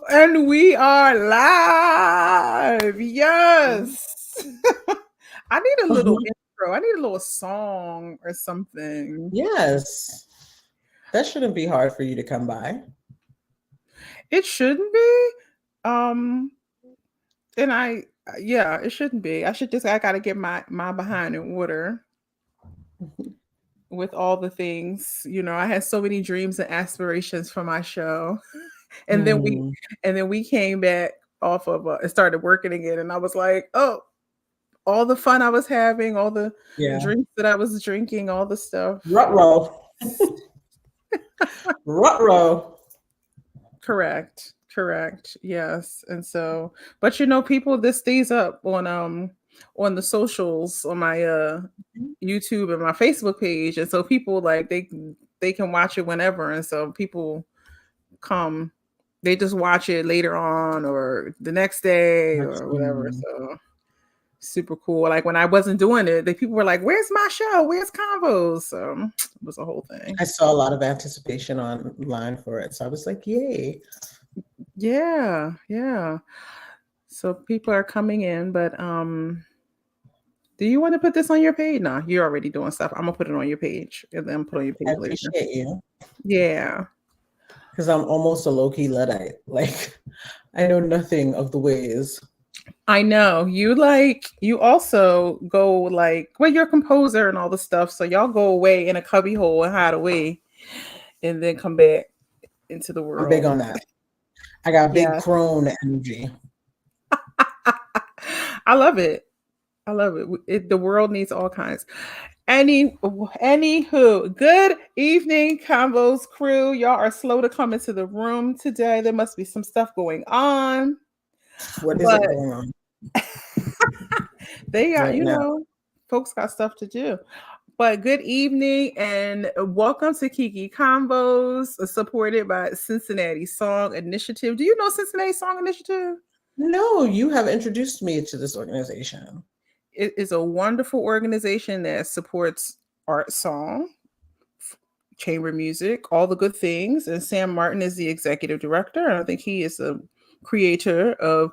And we are live. Yes. I need a little intro. I need a little song or something. Yes. That shouldn't be hard for you to come by. It shouldn't be. And yeah, it shouldn't be. I gotta get my behind in order with all the things. I had so many dreams and aspirations for my show. And then we Hmm. came back off of and started working again, and I was like, oh, all the fun I was having, all the Yeah. drinks that I was drinking, all the stuff. Ruh-roh. Ruh-roh. Correct. Yes. And so, but people, this stays up on the socials, on my YouTube and my Facebook page. And so people like they can watch it whenever. And so people come, they just watch it later on or the next day or whatever. So super cool. Like when I wasn't doing it, the people were like, "Where's my show? Where's Convos?" So it was a whole thing. I saw a lot of anticipation online for it. So I was like, yay. Yeah. So people are coming in, but do you want to put this on your page? No, you're already doing stuff. I'm gonna put it on your page and then put it on your I page later. appreciate you. Yeah. Because I'm almost a low-key Luddite. Like, I know nothing of the ways. I know. You also go well, you're a composer and all the stuff. So y'all go away in a cubby hole and hide away and then come back into the I'm big world. on that. I got big Yeah. crone energy. I love it. The world needs all kinds. Anywho, good evening, Convos crew. Y'all are slow to come into the room today. There must be some stuff going on. What is it going on? They got, right now? folks got stuff to do. But good evening and welcome to Kiki Convos, supported by Cincinnati Song Initiative. Do you know Cincinnati Song Initiative? No, you have introduced me to this organization. It is a wonderful organization that supports art, song, chamber music, all the good things. And Sam Martin is the executive director. And I think he is the creator of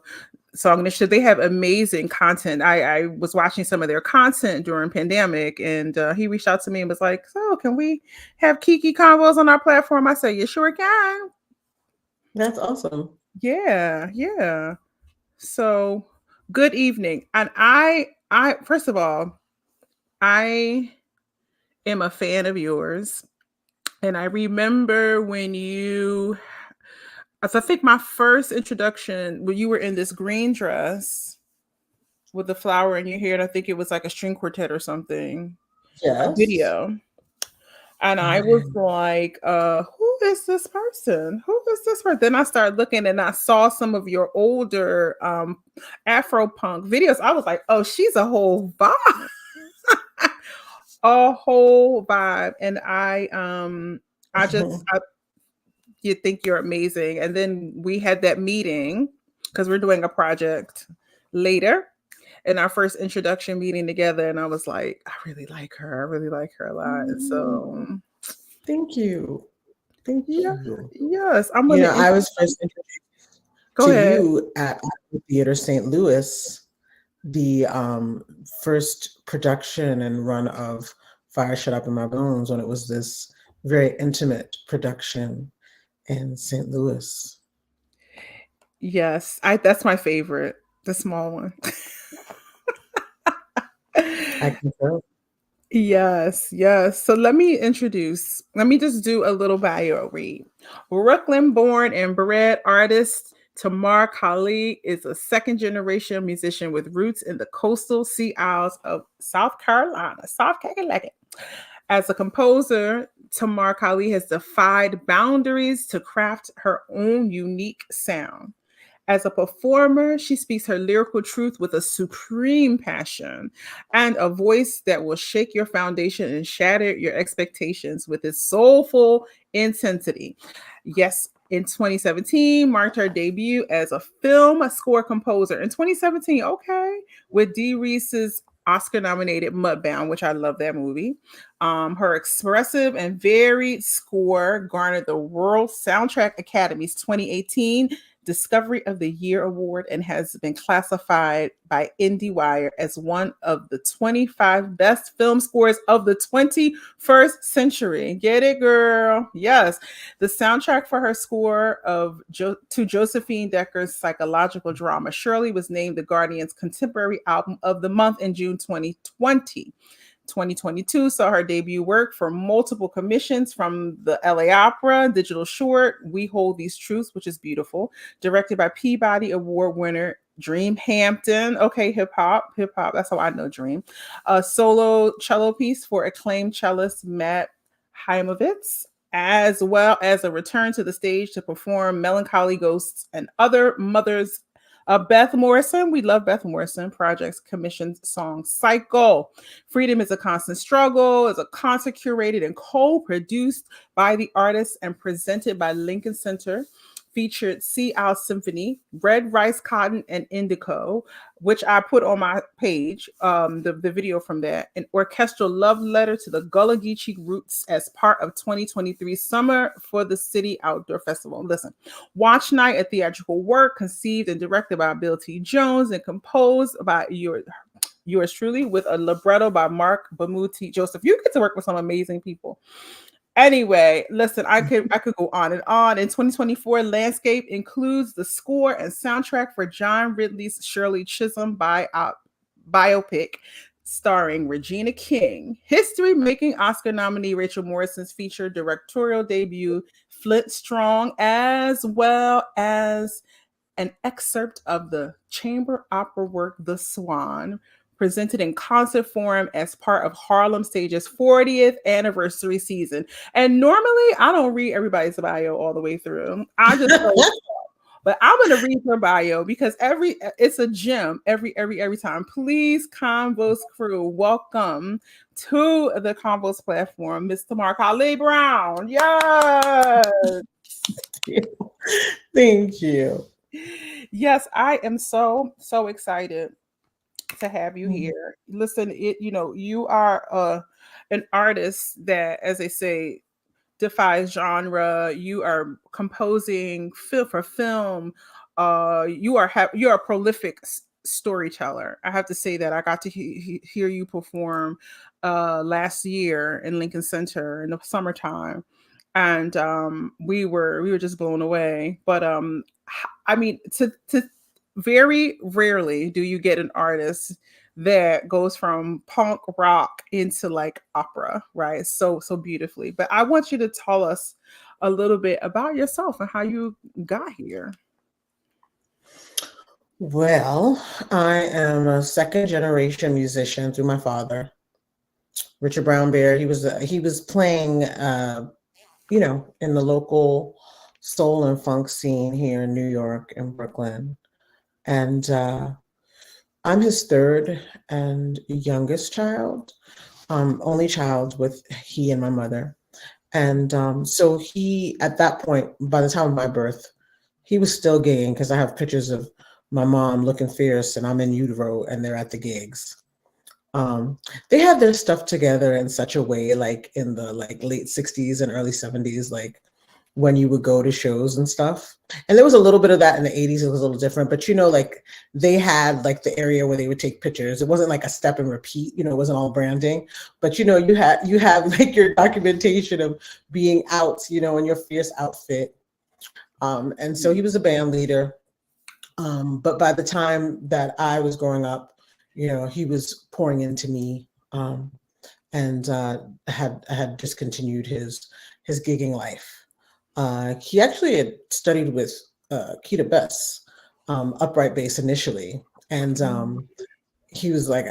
Song Initiative. They have amazing content. I was watching some of their content during pandemic, and he reached out to me and was like, "So, can we have Kiki Convos on our platform?" I said, "You sure can." That's awesome. Yeah. So, good evening. And I first of all, I am a fan of yours. And I remember when I think my first introduction, when you were in this green dress with the flower in your hair, and I think it was like a string quartet or something, a Yes. video. And I was like, who is this person? Who is this person? Then I started looking and I saw some of your older Afro punk videos. I was like, oh, she's a whole vibe. A whole vibe. And you think you're amazing. And then we had that meeting because we're doing a project later in our first introduction meeting together. And I was like, I really like her. I really like her a lot. And so Thank you. Thank you. yes, I'm gonna I was first introduced go to ahead. you at Theater St. Louis, the first production and run of Fire Shut Up in My Bones, when it was this very intimate production in St. Louis. Yes, that's my favorite, the small one. I concur. Yes. So let me just do a little bio read. Brooklyn born and bred artist Tamar-Kali is a second generation musician with roots in the coastal sea isles of South Carolina. As a composer, Tamar-Kali has defied boundaries to craft her own unique sound. As a performer, she speaks her lyrical truth with a supreme passion and a voice that will shake your foundation and shatter your expectations with its soulful intensity. Yes, in 2017 marked her debut as a film score composer. In 2017, okay, with Dee Reese's Oscar-nominated Mudbound, which I love that movie. Her expressive and varied score garnered the World Soundtrack Academy's 2018 Discovery of the Year Award and has been classified by IndieWire as one of the 25 best film scores of the 21st century. Get it, girl? Yes. The soundtrack for her score to Josephine Decker's psychological drama Shirley was named the Guardian's Contemporary Album of the Month in June 2020. 2022 saw her debut work for multiple commissions from the LA Opera, digital short, We Hold These Truths, which is beautiful, directed by Peabody Award winner Dream Hampton. Okay, hip hop. That's how I know Dream. A solo cello piece for acclaimed cellist Matt Heimovitz, as well as a return to the stage to perform Melancholy Ghosts and Other Mothers. Beth Morrison, we love Beth Morrison, Projects Commissioned Song Cycle. Freedom is a Constant Struggle is a concert curated and co-produced by the artists and presented by Lincoln Center. Featured Sea Owl Symphony, Red Rice Cotton, and Indigo, which I put on my page, the video from that, an orchestral love letter to the Gullah Geechee roots as part of 2023 Summer for the City Outdoor Festival. Listen, Watch Night, a theatrical work conceived and directed by Bill T. Jones and composed by yours truly with a libretto by Mark Bamuti Joseph. You get to work with some amazing people. Anyway, listen, I could go on and on. In 2024, Landscape includes the score and soundtrack for John Ridley's Shirley Chisholm biopic starring Regina King, history-making Oscar nominee Rachel Morrison's feature directorial debut, Flint Strong, as well as an excerpt of the chamber opera work, The Swan, presented in concert form as part of Harlem Stage's 40th anniversary season. And normally I don't read everybody's bio all the way through. I just but I'm gonna read her bio because it's a gem every time. Please, Convos crew, welcome to the Convos platform, Miss Tamar-Kali Brown. Yes. Thank you. Yes, I am so excited to have you here. Listen, you are an artist that, as they say, defies genre. You are composing for film. You are a prolific storyteller. I have to say that I got to hear you perform last year in Lincoln Center in the summertime, and we were just blown away. But I mean, to very rarely do you get an artist that goes from punk rock into like opera, right? So beautifully. But I want you to tell us a little bit about yourself and how you got here. Well, I am a second generation musician through my father, Richard Brown Bear. He was playing, in the local soul and funk scene here in New York and Brooklyn. And I'm his third and youngest child, only child with he and my mother. And so he, at that point, by the time of my birth, he was still gigging because I have pictures of my mom looking fierce and I'm in utero and they're at the gigs. They had their stuff together in such a way, like in the late 60s and early 70s, like when you would go to shows and stuff. And there was a little bit of that in the 80s. It was a little different, but they had like the area where they would take pictures. It wasn't like a step and repeat, it wasn't all branding, but you had like your documentation of being out, in your fierce outfit. And so he was a band leader. But by the time that I was growing up, he was pouring into me, and had discontinued his gigging life. He actually had studied with Keita Bess, upright bass initially. And he was like,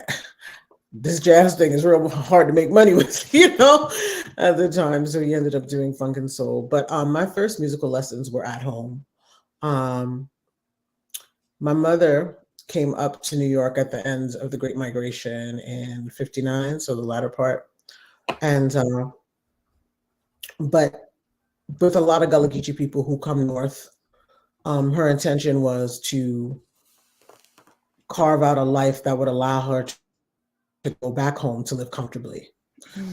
this jazz thing is real hard to make money with, at the time. So he ended up doing funk and soul. But my first musical lessons were at home. My mother came up to New York at the end of the Great Migration in 59, so the latter part. And, but with a lot of Gullah Geechee people who come north, her intention was to carve out a life that would allow her to go back home to live comfortably,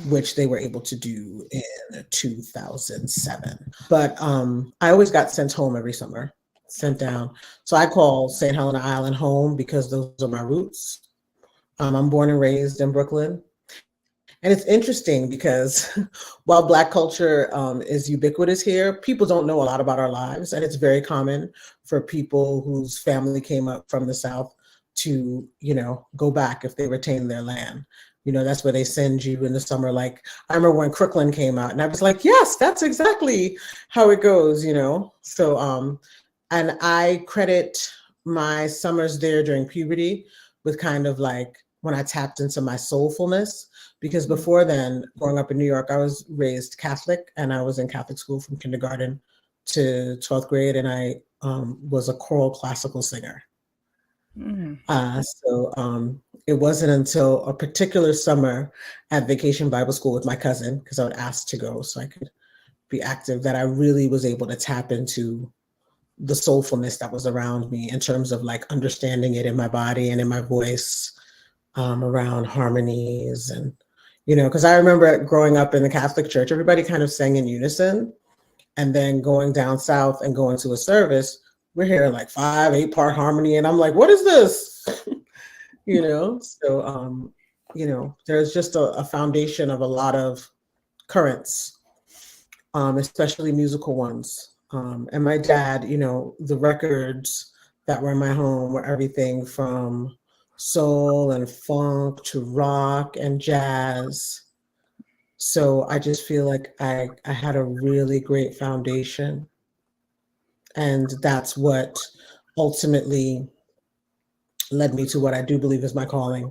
which they were able to do in 2007. But I always got sent home every summer. sent down. So I call St. Helena Island home because those are my roots. I'm born and raised in Brooklyn. And it's interesting because while Black culture is ubiquitous here, people don't know a lot about our lives. And it's very common for people whose family came up from the South to, go back if they retain their land. That's where they send you in the summer. Like, I remember when Crooklyn came out, and I was like, yes, that's exactly how it goes. So, and I credit my summers there during puberty with kind of like when I tapped into my soulfulness. Because before then, growing up in New York, I was raised Catholic, and I was in Catholic school from kindergarten to 12th grade, and I was a choral classical singer. So it wasn't until a particular summer at Vacation Bible School with my cousin, because I would ask to go so I could be active, that I really was able to tap into the soulfulness that was around me in terms of like understanding it in my body and in my voice, around harmonies. And because I remember growing up in the Catholic Church, everybody kind of sang in unison, and then going down south and going to a service, we're hearing like 5-8 part harmony, and I'm like, what is this? So there's just a foundation of a lot of currents, especially musical ones. And my dad, the records that were in my home were everything from soul and funk to rock and jazz. So I just feel like I had a really great foundation. And that's what ultimately led me to what I do believe is my calling.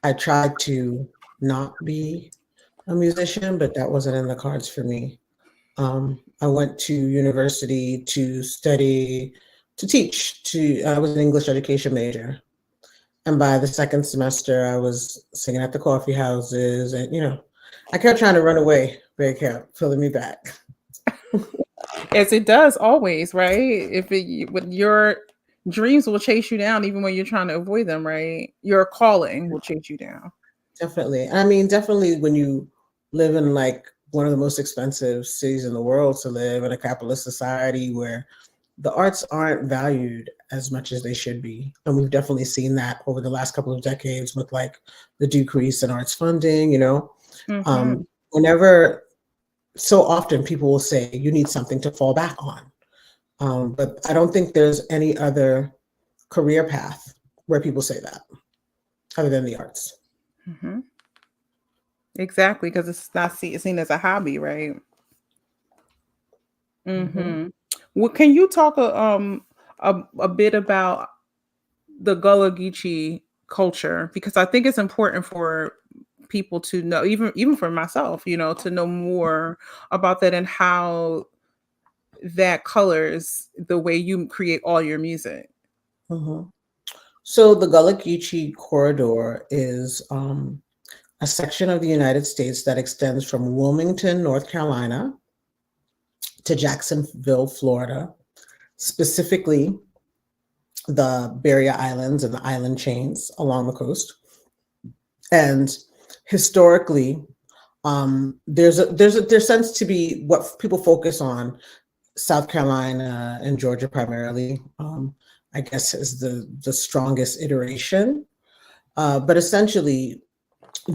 I tried to not be a musician, but that wasn't in the cards for me. I went to university to study, to teach. I was an English education major. And by the second semester, I was singing at the coffee houses, and I kept trying to run away, but it kept pulling me back. As it does always, right? With your dreams will chase you down even when you're trying to avoid them, right? Your calling will chase you down. Definitely. I mean, definitely when you live in like one of the most expensive cities in the world to live, in a capitalist society where the arts aren't valued as much as they should be. And we've definitely seen that over the last couple of decades with like the decrease in arts funding, whenever, so often people will say you need something to fall back on. But I don't think there's any other career path where people say that other than the arts. Mm-hmm. Exactly, because it's not seen as a hobby, right? Mm-hmm. Well, can you talk a bit about the Gullah Geechee culture? Because I think it's important for people to know, even for myself, to know more about that and how that colors the way you create all your music. Mm-hmm. So the Gullah Geechee corridor is a section of the United States that extends from Wilmington, North Carolina, to Jacksonville, Florida, specifically the Barrier Islands and the island chains along the coast. And historically, there tends to be what people focus on, South Carolina and Georgia primarily, I guess is the strongest iteration. But essentially,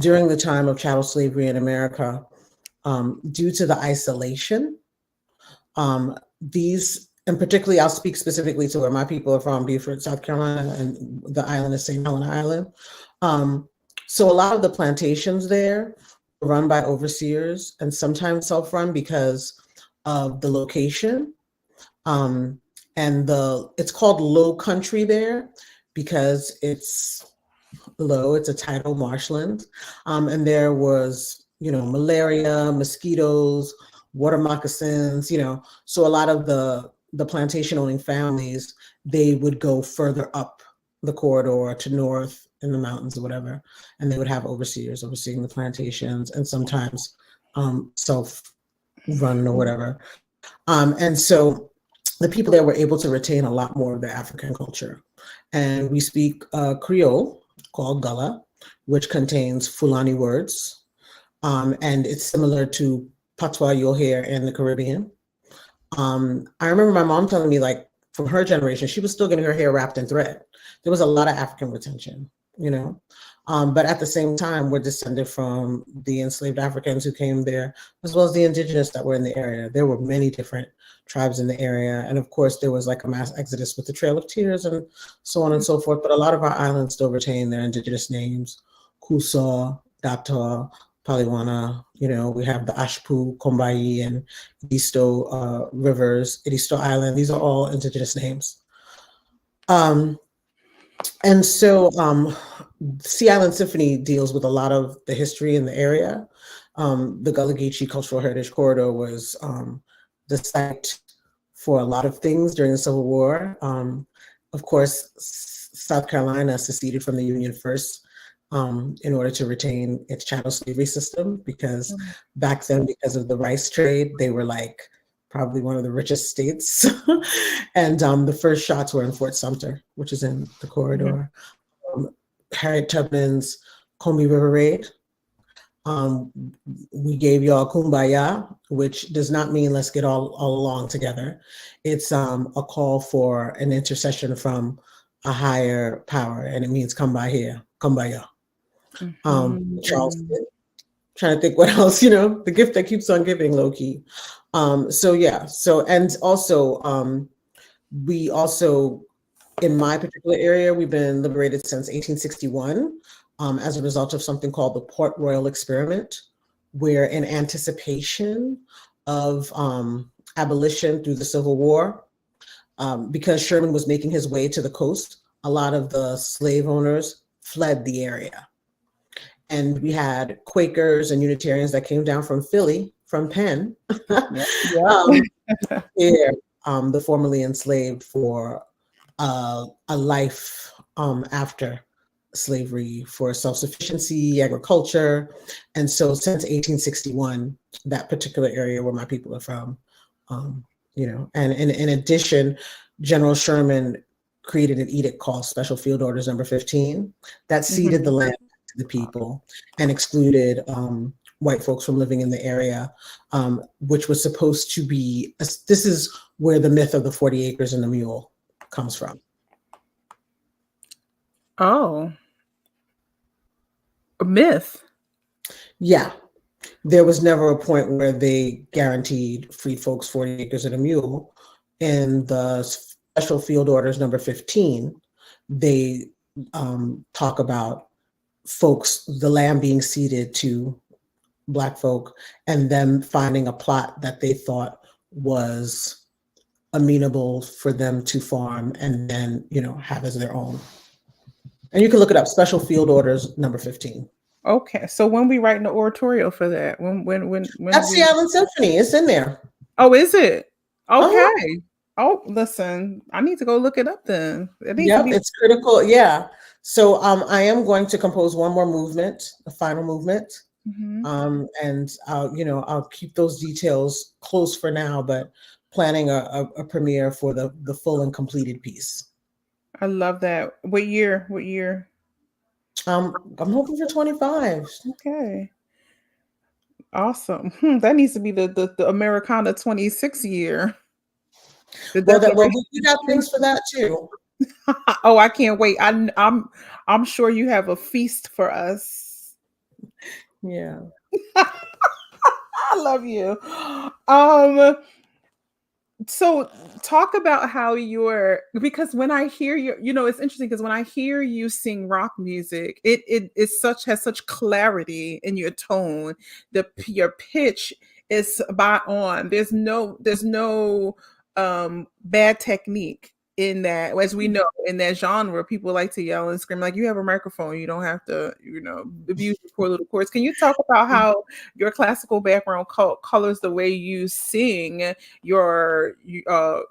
during the time of chattel slavery in America, due to the isolation, and particularly, I'll speak specifically to where my people are from, Beaufort, South Carolina, and the island is St. Helena Island. So a lot of the plantations there were run by overseers and sometimes self-run because of the location. And it's called low country there because it's low, it's a tidal marshland. And there was, malaria, mosquitoes, water moccasins, so a lot of the plantation owning families, they would go further up the corridor to north in the mountains or whatever, and they would have overseers overseeing the plantations and sometimes self-run or whatever. And so the people there were able to retain a lot more of their African culture. And we speak Creole called Gullah, which contains Fulani words. And it's similar to patois you'll hear in the Caribbean. I remember my mom telling me, like, from her generation, she was still getting her hair wrapped in thread. There was a lot of African retention, you know. But at the same time, we're descended from the enslaved Africans who came there, as well as the indigenous that were in the area. There were many different tribes in the area. And of course, there was like a mass exodus with the Trail of Tears and so on and so forth. But a lot of our islands still retain their indigenous names: Kusaw, Data, Paliwana. You know, we have the Ashpu, Kombai, and Edisto rivers, Edisto Island. These are all indigenous names. And so Sea Island Symphony deals with a lot of the history in the area. The Gullah Geechee Cultural Heritage Corridor was the site for a lot of things during the Civil War. Of course, South Carolina seceded from the Union first in order to retain its chattel slavery system, because back then, because of the rice trade, they were like probably one of the richest states. And the first shots were in Fort Sumter, which is in the corridor. Harriet Tubman's Comey River Raid. We gave y'all Kumbaya, which does not mean let's get all along together. It's a call for an intercession from a higher power, and it means come by here, Kumbaya. Charleston. Trying to think what else, you know, the gift that keeps on giving, low key. So yeah, so, and also we also, in my particular area, we've been liberated since 1861 as a result of something called the Port Royal Experiment, where in anticipation of abolition through the Civil War, because Sherman was making his way to the coast, a lot of the slave owners fled the area. And we had Quakers and Unitarians that came down from Philly, from Penn, the formerly enslaved for a life after slavery, for self-sufficiency, agriculture. And so since 1861, that particular area where my people are from, you know, and in addition, General Sherman created an edict called Special Field Orders Number 15 that ceded the land to the people and excluded white folks from living in the area, which was supposed to be, this is where the myth of the 40 acres and the mule comes from. Oh, a myth. Yeah. There was never a point where they guaranteed free folks 40 acres and a mule. In the Special Field Orders Number 15, they talk about folks, the land being ceded to Black folk, and them finding a plot that they thought was amenable for them to farm and then, you know, have as their own. And you can look it up, Special Field Orders Number 15. Okay, so when we writing the oratorio for that? When That's the Island Symphony. It's in there. Oh, is it? Okay. Oh, listen, I need to go look it up then. It's critical. Yeah. So I am going to compose one more movement, the final movement. And I'll keep those details close for now, but planning a premiere for the full and completed piece. I love that. What year? I'm hoping for 25. Okay. Awesome. That needs to be the Americana 26 year. We got things for that too. Oh, I can't wait. I'm sure you have a feast for us. Yeah. I love you. So talk about how because when I hear it's interesting because when I hear you sing rock music, it has such clarity in your tone. Your pitch is spot on. There's no bad technique in that. As we know, in that genre, people like to yell and scream. Like, you have a microphone, you don't have to, abuse your poor little chords. Can you talk about how your classical background colors the way you sing your your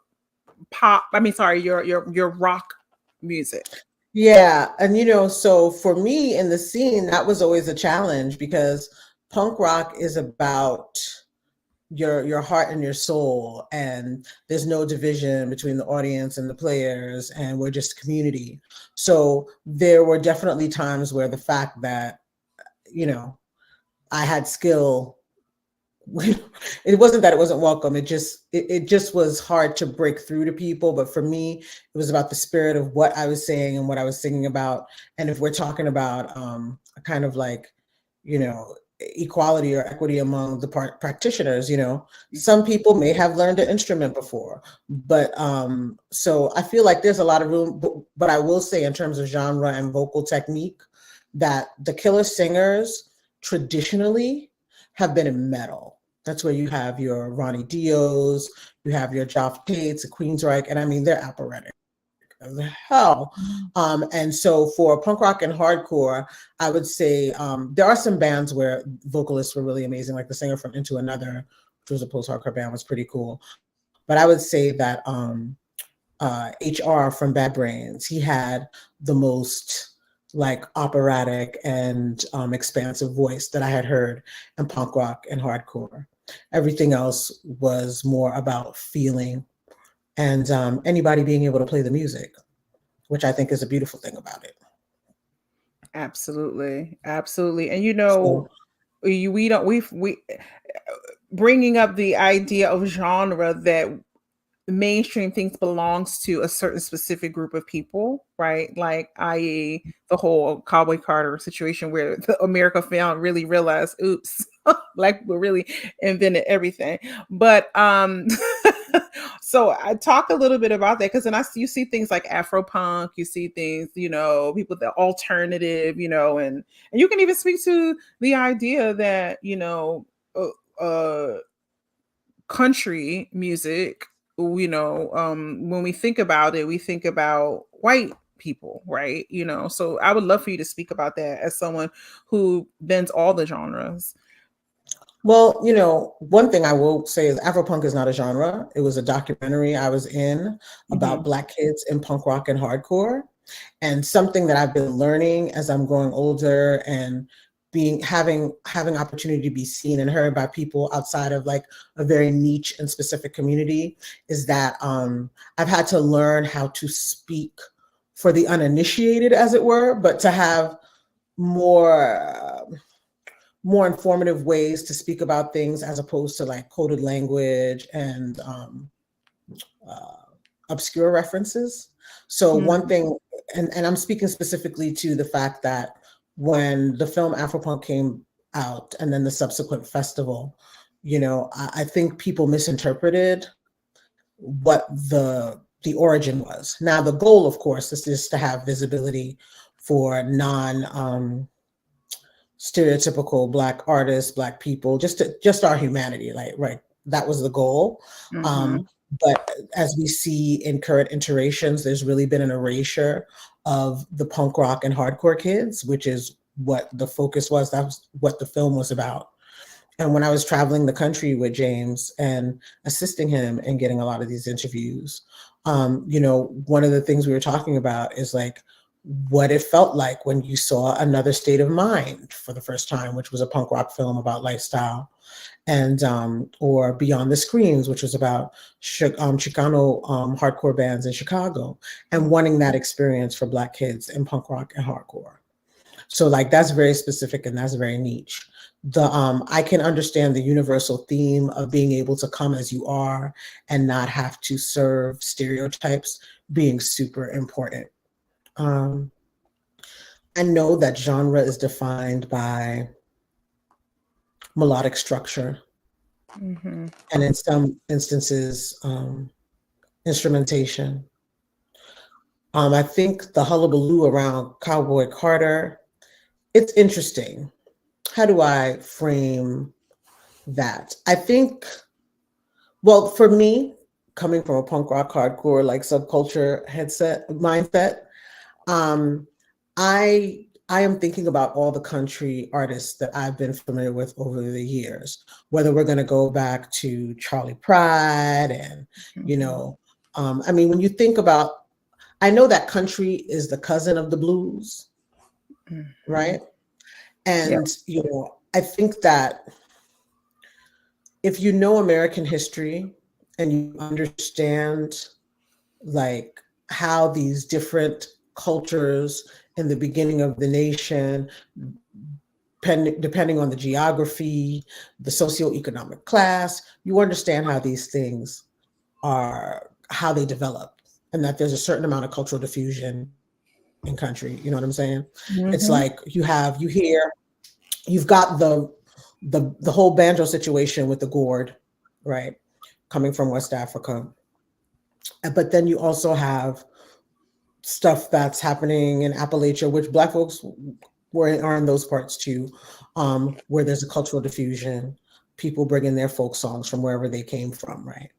rock music? Yeah, and so for me in the scene, that was always a challenge, because punk rock is about your heart and your soul, and there's no division between the audience and the players, and we're just community. So there were definitely times where the fact that I had skill it wasn't that it wasn't welcome. It just was hard to break through to people. But for me, it was about the spirit of what I was saying and what I was singing about. And if we're talking about a kind of like, you know, equality or equity among the practitioners, you know, some people may have learned an instrument before, but so I feel like there's a lot of room. But I will say, in terms of genre and vocal technique, that the killer singers traditionally have been in metal. That's where you have your Ronnie Dios, you have your Joff Tates, the Queensryche, and I mean, they're operatic as hell. And so for punk rock and hardcore, I would say there are some bands where vocalists were really amazing, like the singer from Into Another, which was a post-hardcore band, was pretty cool. But I would say that HR from Bad Brains, he had the most like operatic and expansive voice that I had heard in punk rock and hardcore. Everything else was more about feeling and anybody being able to play the music, which I think is a beautiful thing about it. Absolutely. Absolutely. And So, we don't we bringing up the idea of genre that mainstream things belongs to a certain specific group of people, right? Like, i.e., the whole Cowboy Carter situation where the America found really realized, oops, like we really invented everything. But so I talk a little bit about that because then you see things like Afro punk, you see things, people that alternative, and you can even speak to the idea that country music, when we think about it, we think about white people, right? So I would love for you to speak about that as someone who bends all the genres. well, one thing I will say is Afropunk is not a genre. It was a documentary I was in about Hmm. Black kids in punk rock and hardcore. And something that I've been learning as I'm growing older and having opportunity to be seen and heard by people outside of like a very niche and specific community is that I've had to learn how to speak for the uninitiated, as it were, but to have more more informative ways to speak about things as opposed to like coded language and uh, obscure references. So one thing, and I'm speaking specifically to the fact that when the film Afropunk came out and then the subsequent festival, I think people misinterpreted what the origin was. Now the goal, of course, is just to have visibility for non stereotypical Black artists, Black people, just our humanity, like, right, that was the goal. Hmm. But as we see in current iterations, there's really been an erasure of the punk rock and hardcore kids, which is what the focus was. That was what the film was about. And when I was traveling the country with James and assisting him in getting a lot of these interviews, one of the things we were talking about is like what it felt like when you saw Another State of Mind for the first time, which was a punk rock film about lifestyle, and or Beyond the Screens, which was about Chicano hardcore bands in Chicago, and wanting that experience for Black kids in punk rock and hardcore. So like that's very specific and that's very niche. The I can understand the universal theme of being able to come as you are and not have to serve stereotypes being super important. Um, I know that genre is defined by melodic structure Hmm. and in some instances, instrumentation. I think the hullabaloo around Cowboy Carter, it's interesting. How do I frame that? I think, well, for me, coming from a punk rock hardcore like subculture mindset, um, I am thinking about all the country artists that I've been familiar with over the years, whether we're going to go back to Charlie Pride and, you Hmm. know, I mean, when you think about, I know that country is the cousin of the blues, Hmm. right? Yeah. And, I think that if you know American history and you understand like how these different cultures in the beginning of the nation depending on the geography, the socioeconomic class, you understand how these things are, how they develop, and that there's a certain amount of cultural diffusion in country. You know what I'm saying? It's Mm-hmm. like you've got the whole banjo situation with the gourd, right? Coming from West Africa. But then you also have stuff that's happening in Appalachia, which Black folks are in those parts too, where there's a cultural diffusion, people bringing their folk songs from wherever they came from, right?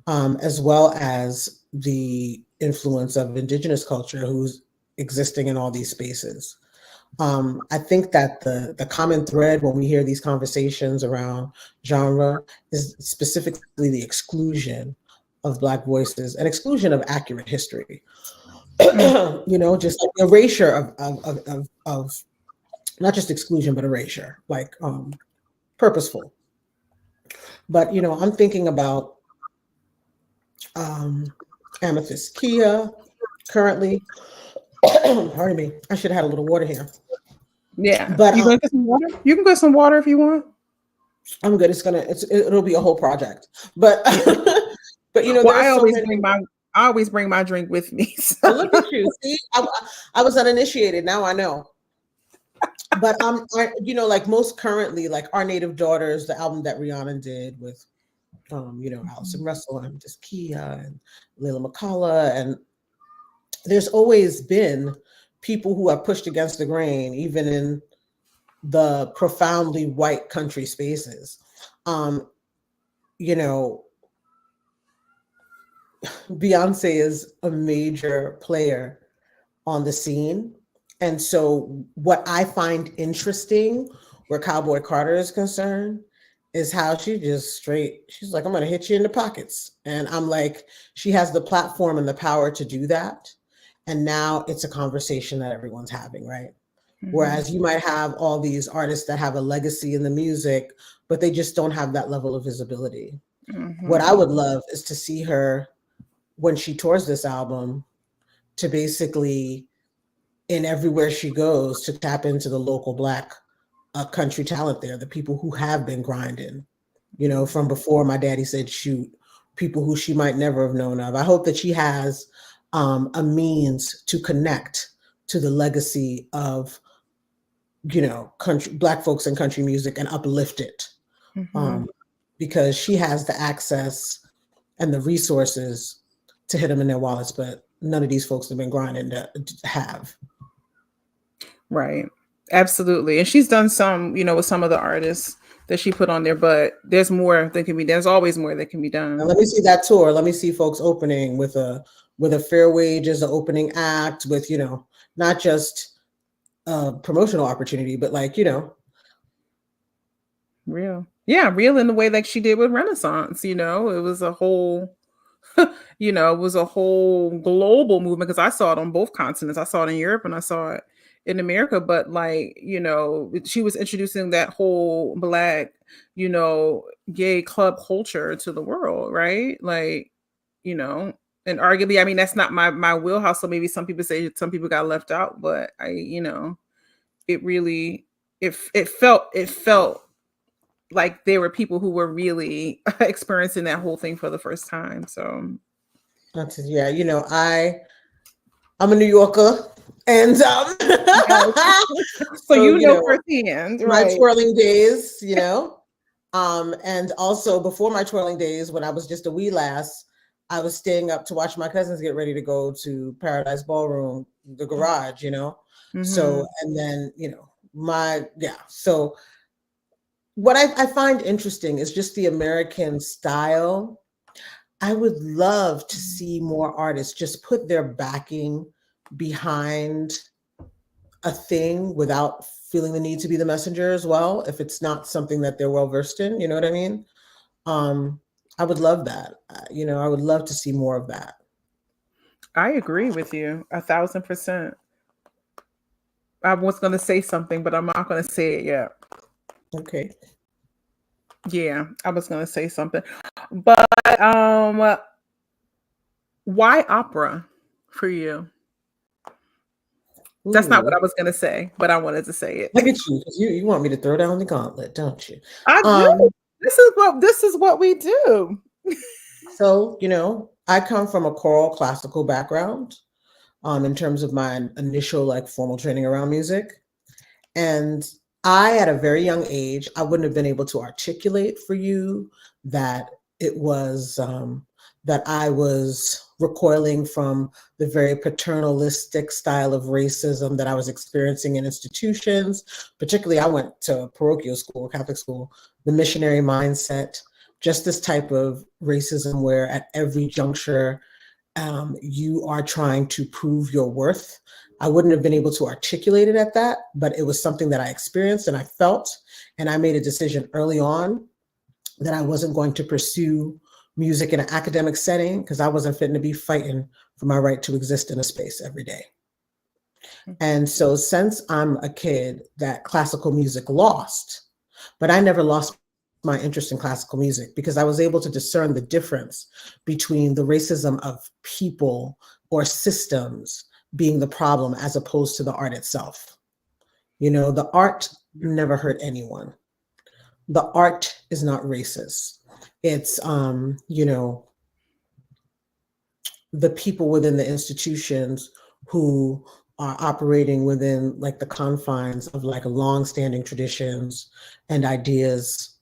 As well as the influence of indigenous culture who's existing in all these spaces. I think that the common thread when we hear these conversations around genre is specifically the exclusion of Black voices and exclusion of accurate history. Just like erasure of not just exclusion, but erasure, like purposeful. But I'm thinking about Amethyst Kia currently. Pardon me, I should have had a little water here. Yeah. But You gonna get some water? You can get some water if you want. I'm good. It'll be a whole project. But but Well, there are so many. I always bring my drink with me. So. Oh, look at you. See, I was uninitiated. Now I know. But like most currently, like Our Native Daughters, the album that Rihanna did with Allison Russell and Amethyst Kia and Layla McCullough, and there's always been people who have pushed against the grain, even in the profoundly white country spaces. Beyonce is a major player on the scene. And so what I find interesting where Cowboy Carter is concerned is how she's like, I'm going to hit you in the pockets. And I'm like, she has the platform and the power to do that. And now it's a conversation that everyone's having, right? Mm-hmm. Whereas you might have all these artists that have a legacy in the music, but they just don't have that level of visibility. Mm-hmm. What I would love is to see her, when she tours this album, to basically, in everywhere she goes, to tap into the local Black country talent there, the people who have been grinding, from before my daddy said shoot, people who she might never have known of. I hope that she has a means to connect to the legacy of, country Black folks in country music and uplift it. Mm-hmm. Because she has the access and the resources to hit them in their wallets, but none of these folks have been grinding to have. Right. Absolutely. And she's done some, with some of the artists that she put on there, but there's more that can be, there's always more that can be done. And let me see that tour. Let me see folks opening with a fair wage as an opening act with, not just a promotional opportunity, but like, real. Yeah. Real in the way like she did with Renaissance, it was a whole, it was a whole global movement because I saw it on both continents. I saw it in Europe and I saw it in America, but like, she was introducing that whole Black, gay club culture to the world, right? Like, and arguably, I mean, that's not my wheelhouse. So maybe some people say some people got left out, but it really, it felt like there were people who were really experiencing that whole thing for the first time. So yeah, I'm a New Yorker, and so firsthand, right? My twirling days, and also before my twirling days, when I was just a wee lass, I was staying up to watch my cousins get ready to go to Paradise Ballroom, the garage, Mm-hmm. So, and then, so what I find interesting is just the American style. I would love to see more artists just put their backing behind a thing without feeling the need to be the messenger as well, if it's not something that they're well versed in, you know what I mean? I would love that. I would love to see more of that. I agree with you 1,000%. I was going to say something, but I'm not going to say it yet. Okay. Yeah, I was going to say something, but why opera for you? That's not what Ooh, I was gonna say, but I wanted to say it. look at you, 'cause you want me to throw down the gauntlet, don't you? I do. Um, This is what we do. so, I come from a choral classical background, in terms of my initial like formal training around music. And I, at a very young age, I wouldn't have been able to articulate for you that it was that I was recoiling from the very paternalistic style of racism that I was experiencing in institutions. Particularly, I went to parochial school, Catholic school, the missionary mindset, just this type of racism where at every juncture you are trying to prove your worth. I wouldn't have been able to articulate it at that, but it was something that I experienced and I felt. And I made a decision early on that I wasn't going to pursue music in an academic setting because I wasn't fitting to be fighting for my right to exist in a space every day. And so, since I'm a kid that classical music lost, but I never lost my interest in classical music because I was able to discern the difference between the racism of people or systems being the problem as opposed to the art itself. The art never hurt anyone. The art is not racist. It's the people within the institutions who are operating within like the confines of like long-standing traditions and ideas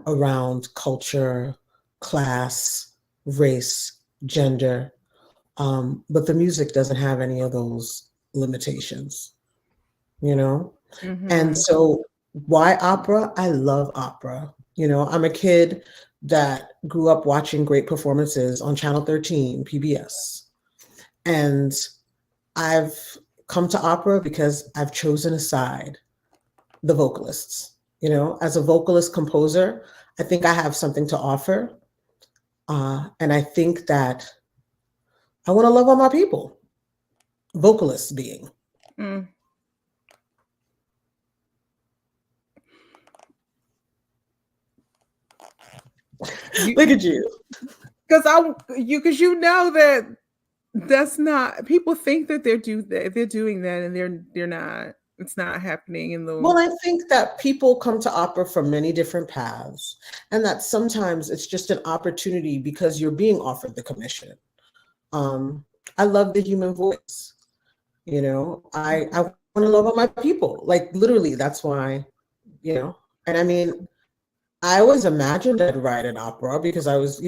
around culture, class, race, gender. But the music doesn't have any of those limitations, you know? And Mhm. so, why opera? I love opera. I'm a kid that grew up watching great performances on Channel 13, PBS. And I've come to opera because I've chosen a side, the vocalists. As a vocalist composer, I think I have something to offer. And I think that I want to love all my people, vocalists being. Mm. You Look at you. because you know that that's not people think that they're doing that and they're not. It's not happening in the Well, I think that people come to opera from many different paths, and that sometimes it's just an opportunity because you're being offered the commission. I love the human voice. I want to love all my people. Like literally, that's why, and I mean, I always imagined I'd write an opera because I was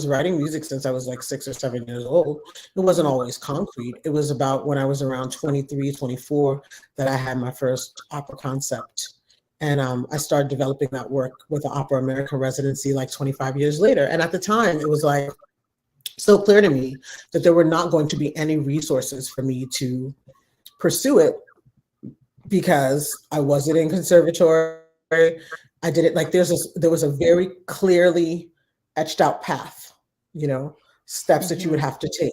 writing music since I was like 6 or 7 years old. It wasn't always concrete. It was about when I was around 23, 24 that I had my first opera concept. And I started developing that work with the Opera America residency like 25 years later. And at the time, it was like so clear to me that there were not going to be any resources for me to pursue it because I wasn't in conservatory. I did it like there was a very clearly etched out path, steps that you would Mhm. have to take.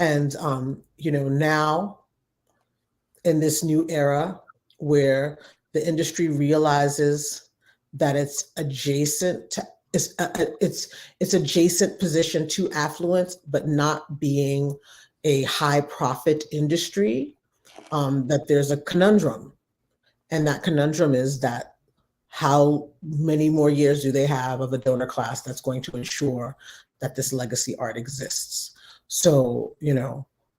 And now in this new era where the industry realizes that it's adjacent to it's adjacent position to affluence, but not being a high profit industry, that there's a conundrum. And that conundrum is that how many more years do they have of a donor class that's going to ensure that this legacy art exists? So,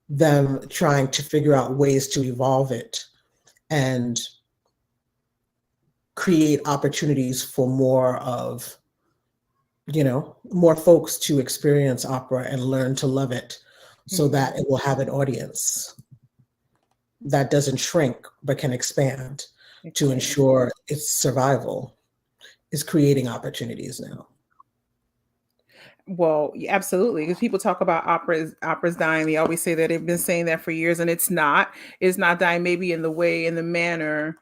them trying to figure out ways to evolve it and create opportunities for more folks to experience opera and learn to love it so that Mhm. it will have an audience that doesn't shrink but can expand to Expand. ensure its survival is creating opportunities now. Well, yeah, absolutely. Because people talk about operas dying. They always say that they've been saying that for years, and it's not. It's not dying. Maybe in the way, in the manner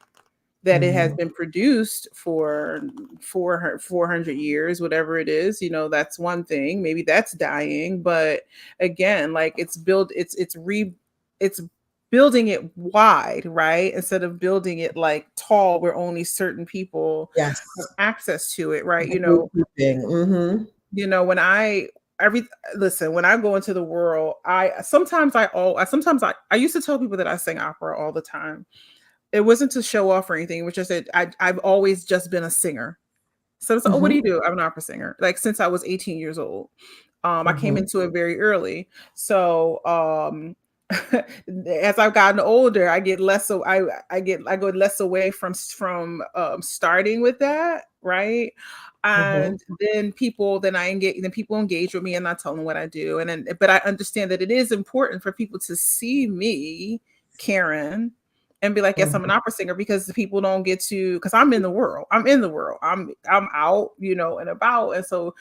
that it has Mhm. been produced for 400 years, whatever it is. That's one thing. Maybe that's dying, but again, like it's building it wide, right? Instead of building it like tall, where only certain people have Yes. access to it, right? The gatekeeping. Mhm. When I every listen, when I go into the world, I used to tell people that I sing opera all the time. It wasn't to show off or anything, which is that I've always just been a singer. So it's, oh, what do you Mm-hmm. do? I'm an opera singer. Like since I was 18 years old. I came Mm-hmm. into it very early. So as I've gotten older, I get less so I go less away from starting with that, right? Mm-hmm. And then people engage with me and I tell them what I do. And then but I understand that it is important for people to see me, Karen, and be like, yes, I'm an Mm-hmm. opera singer because the people don't get to because I'm in the world. I'm in the world. I'm out, and about. And so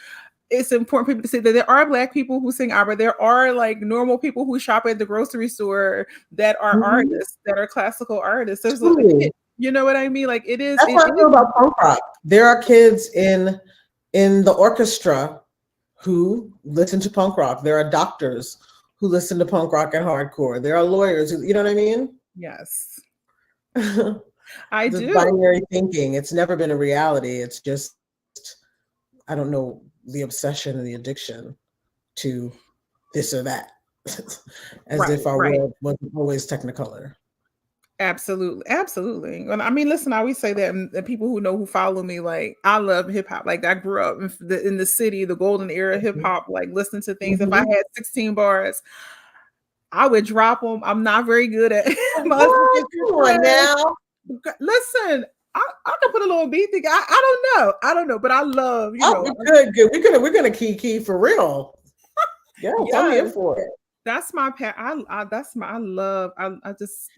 it's important for people to say that there are Black people who sing opera. There are like normal people who shop at the grocery store that are Mm-hmm. artists, that are classical artists. True. You know what I mean? Like it is, That's it how I feel is about punk rock. There are kids in the orchestra who listen to punk rock. There are doctors who listen to punk rock and hardcore. There are lawyers who, you know what I mean? yes, I This do. binary thinking, it's never been a reality. It's just, I don't know, the obsession and the addiction to this or that, as if Right, our right. world wasn't always Technicolor. Absolutely, absolutely. And I mean, listen, I always say that, and people who follow me, like I love hip hop. Like I grew up in the city, the golden era of hip hop. Like listening to things. If I Mm-hmm. had 16 bars, I would drop them. I'm not very good at. My husband What? gets Come on now. listen, I can put a little beat together. I don't know, but I love, Oh, good, good. We're gonna key for real. Yes, I'm here yes, for it. that's my pat. That's my, I love, I just,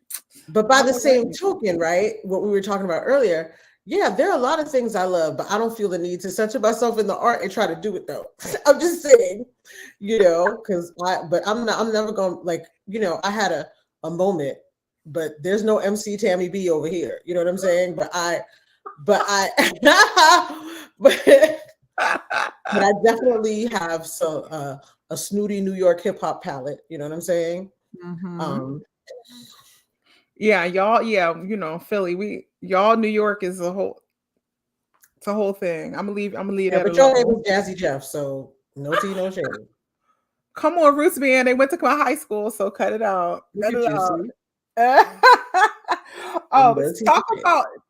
But I by the love that same music. token, right? What we were talking about earlier, yeah, there are a lot of things I love, but I don't feel the need to censor myself in the art and try to do it though. I'm just saying, because I'm never going like, I had a moment, but there's no MC Tammy B over here. You know what I'm saying? But I, but, but I definitely have a snooty New York hip hop palette. You know what I'm saying? Mhm. Um, Yeah, y'all. Yeah, Philly. Y'all. New York is it's a whole thing. I'm gonna leave yeah, that but your name alone. is Jazzy Jeff, so no tea, no shade. Come on, Roots Band. They went to my high school, so cut it out. Look Cut it at you, out. see? Oh, No tea, no talk shade.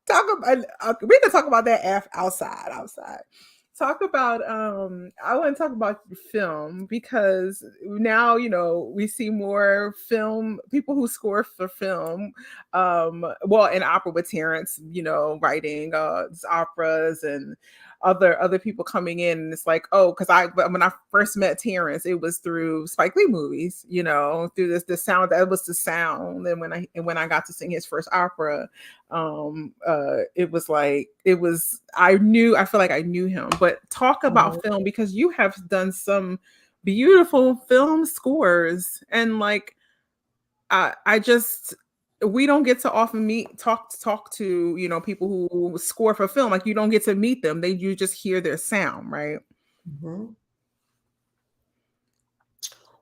talk about. We can talk about that outside. Outside. Talk about. I want to talk about film because now we see more film people who score for film. Well, in opera with Terrence, writing operas and other people coming in, and it's like, oh, because when I first met Terrence, it was through Spike Lee movies, through the sound. That was the sound. And when I got to sing his first opera, it was like, I feel like I knew him. But talk Mhm. about film, because you have done some beautiful film scores, and like I just, we don't get to often talk to people who score for film. Like you don't get to meet them. You just hear their sound, right? Mhm.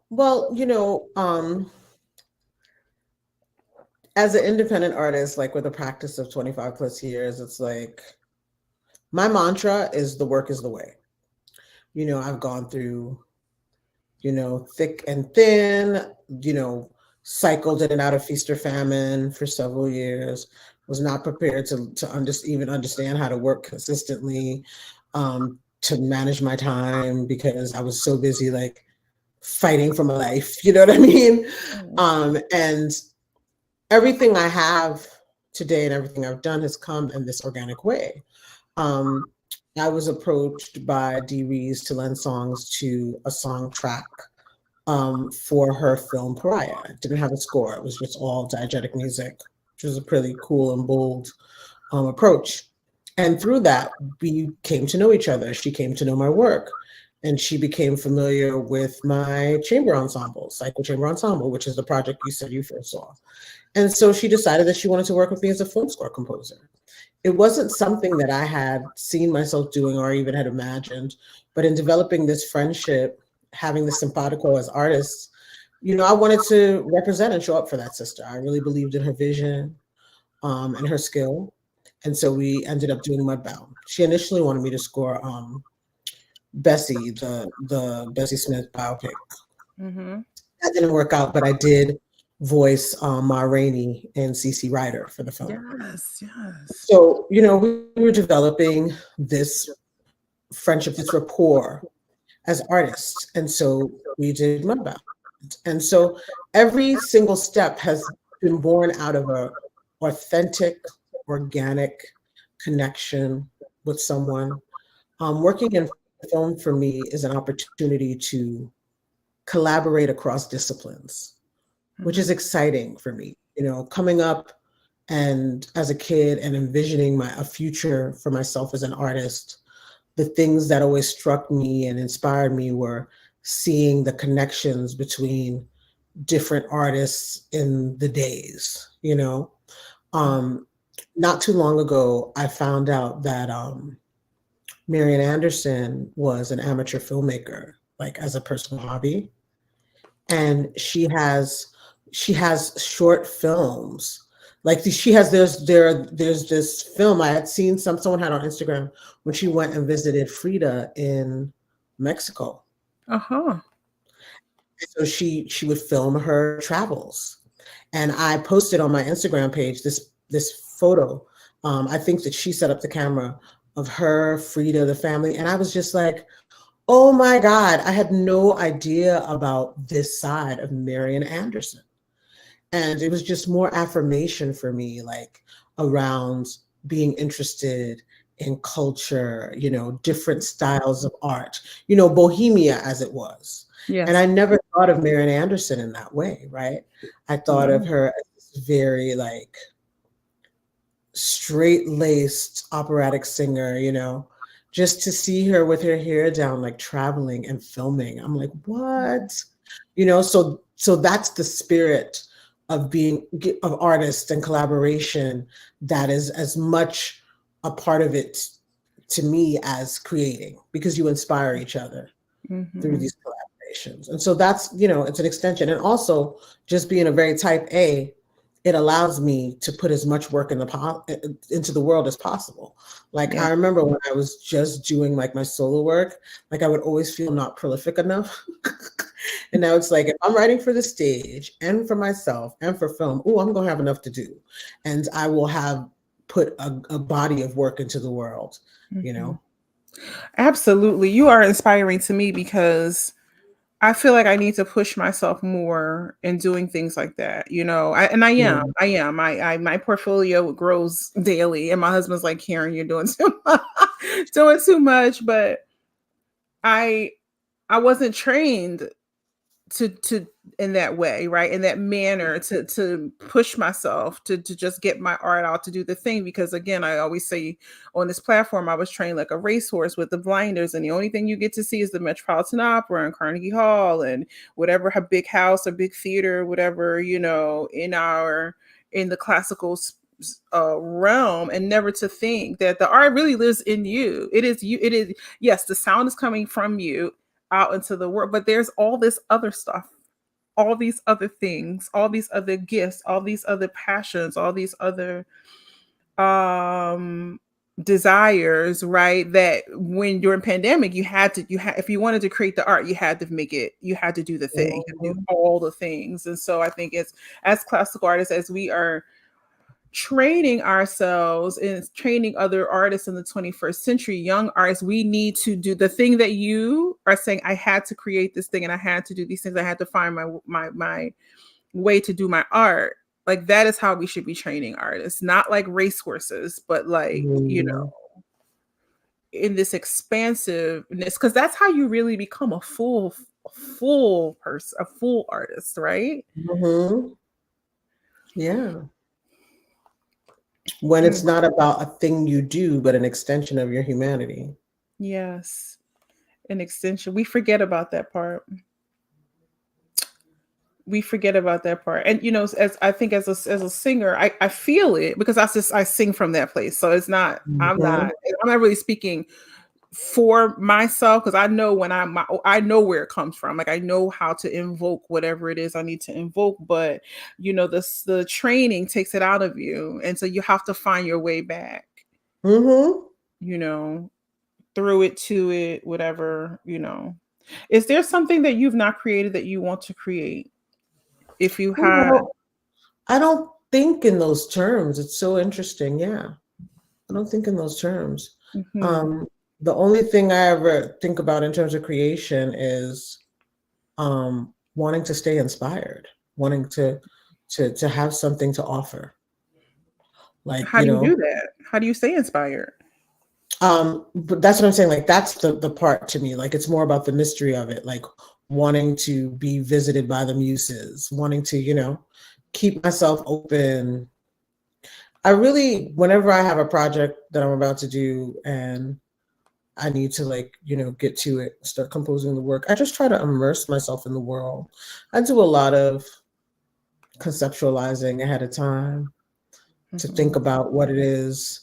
Well, as an independent artist, like with a practice of 25 plus years, it's like my mantra is the work is the way. I've gone through, thick and thin, cycled in and out of feast or famine for several years, was not prepared even understand how to work consistently, to manage my time because I was so busy like fighting for my life. You know what I mean? Mm. And everything I have today and everything I've done has come in this organic way. Um, I was approached by Dee Rees to lend songs to a song track for her film Pariah. It didn't have a score. It was just all diegetic music, which was a pretty cool and bold approach. And through that, we came to know each other. She came to know my work, and she became familiar with my chamber ensemble, Cycle Chamber Ensemble, which is the project you said you first saw. And so she decided that she wanted to work with me as a film score composer. It wasn't something that I had seen myself doing or even had imagined, but in developing this friendship, having the simpatico as artists, I wanted to represent and show up for that sister. I really believed in her vision, and her skill. And so we ended up doing Mudbound. She initially wanted me to score Bessie, the Bessie Smith biopic. Mm-hmm. That didn't work out, but I did voice Ma Rainey and CC Ryder for the film. Yes, yes. So, we were developing this friendship, this rapport as artists. And so we did Mudbound. And so every single step has been born out of a authentic, organic connection with someone. Working in film for me is an opportunity to collaborate across disciplines, which Mm-hmm. is exciting for me. Coming up and as a kid and envisioning a future for myself as an artist, the things that always struck me and inspired me were seeing the connections between different artists in the days. Um, Not too long ago, I found out that Marian Anderson was an amateur filmmaker, like as a personal hobby, and she has short films. Like she has there's this film I had seen someone had on Instagram when she went and visited Frida in Mexico. Uh-huh. So she would film her travels, and I posted on my Instagram page this photo. I think that she set up the camera of her, Frida, the family, and I was just like, oh my God, I had no idea about this side of Marian Anderson. And it was just more affirmation for me, like around being interested in culture, different styles of art, bohemia as it was. And Yes. I never thought of Marian Anderson in that way, right? I thought of No. her as this very like straight laced operatic singer, just to see her with her hair down, like traveling and filming. I'm like, what? So that's the spirit of being of artist and collaboration that is as much a part of it to me as creating, because you inspire each other through Mm-hmm. these collaborations. And so that's, it's an extension. And also just being a very type A, it allows me to put as much work into the world as possible. Like Yeah. I remember when I was just doing like my solo work, like I would always feel not prolific enough. And now it's like if I'm writing for the stage and for myself and for film, oh, I'm gonna have enough to do. And I will have put a body of work into the world, you Mm-hmm. know? Absolutely. You are inspiring to me because I feel like I need to push myself more in doing things like that, and I am, Yeah. my portfolio grows daily, and my husband's like, Karen, you're doing too much, doing too much, but I, I wasn't trained to in that way, right, in that manner, to push myself to just get my art out, to do the thing, because again, I always say on this platform, I was trained like a racehorse with the blinders, and the only thing you get to see is the Metropolitan Opera and Carnegie Hall and whatever big house or big theater, whatever, in the classical realm, and never to think that the art really lives in you. It is you. It is, yes, the sound is coming from you out into the world, but there's all this other stuff, all these other things, all these other gifts, all these other passions, all these other um desires, right? That when during pandemic, you had if you wanted to create the art, you had to make it, you had to do the thing, you had to do Mhm. all the things. And so I think it's, as classical artists, as we are training ourselves and training other artists in the 21st century, young artists, we need to do the thing that you are saying. I had to create this thing, and I had to do these things. I had to find my way to do my art. Like that is how we should be training artists, not like racehorses, but like, Mhm. in this expansiveness, because that's how you really become a full person, a full artist, right? Mhm. Yeah. When Mm, it's not about a thing you do, but an extension of your humanity. yes, an extension. We forget about that part. We forget about that part. And as I think, as a singer, I feel it, because I sing from that place. So it's not, Mhm. I'm not really speaking for myself, because I know when I know where it comes from. Like I know how to invoke whatever it is I need to invoke, but the training takes it out of you, and so you have to find your way back, Mhm. you know through it, to it, whatever, Is there something that you've not created that you want to create? If you Ooh, had. I don't think in those terms. It's so interesting. Yeah. I don't think in those terms. Mhm. Um, the only thing I ever think about in terms of creation is wanting to stay inspired, wanting to have something to offer. Like, How do you do that? How do you stay inspired? but that's what I'm saying. Like, that's the part to me. Like, it's more about the mystery of it. Like, wanting to be visited by the muses, wanting to, keep myself open. I really, whenever I have a project that I'm about to do and I need to, like, get to it, start composing the work, I just try to immerse myself in the world. I do a lot of conceptualizing ahead of time to think Mhm. about what it is.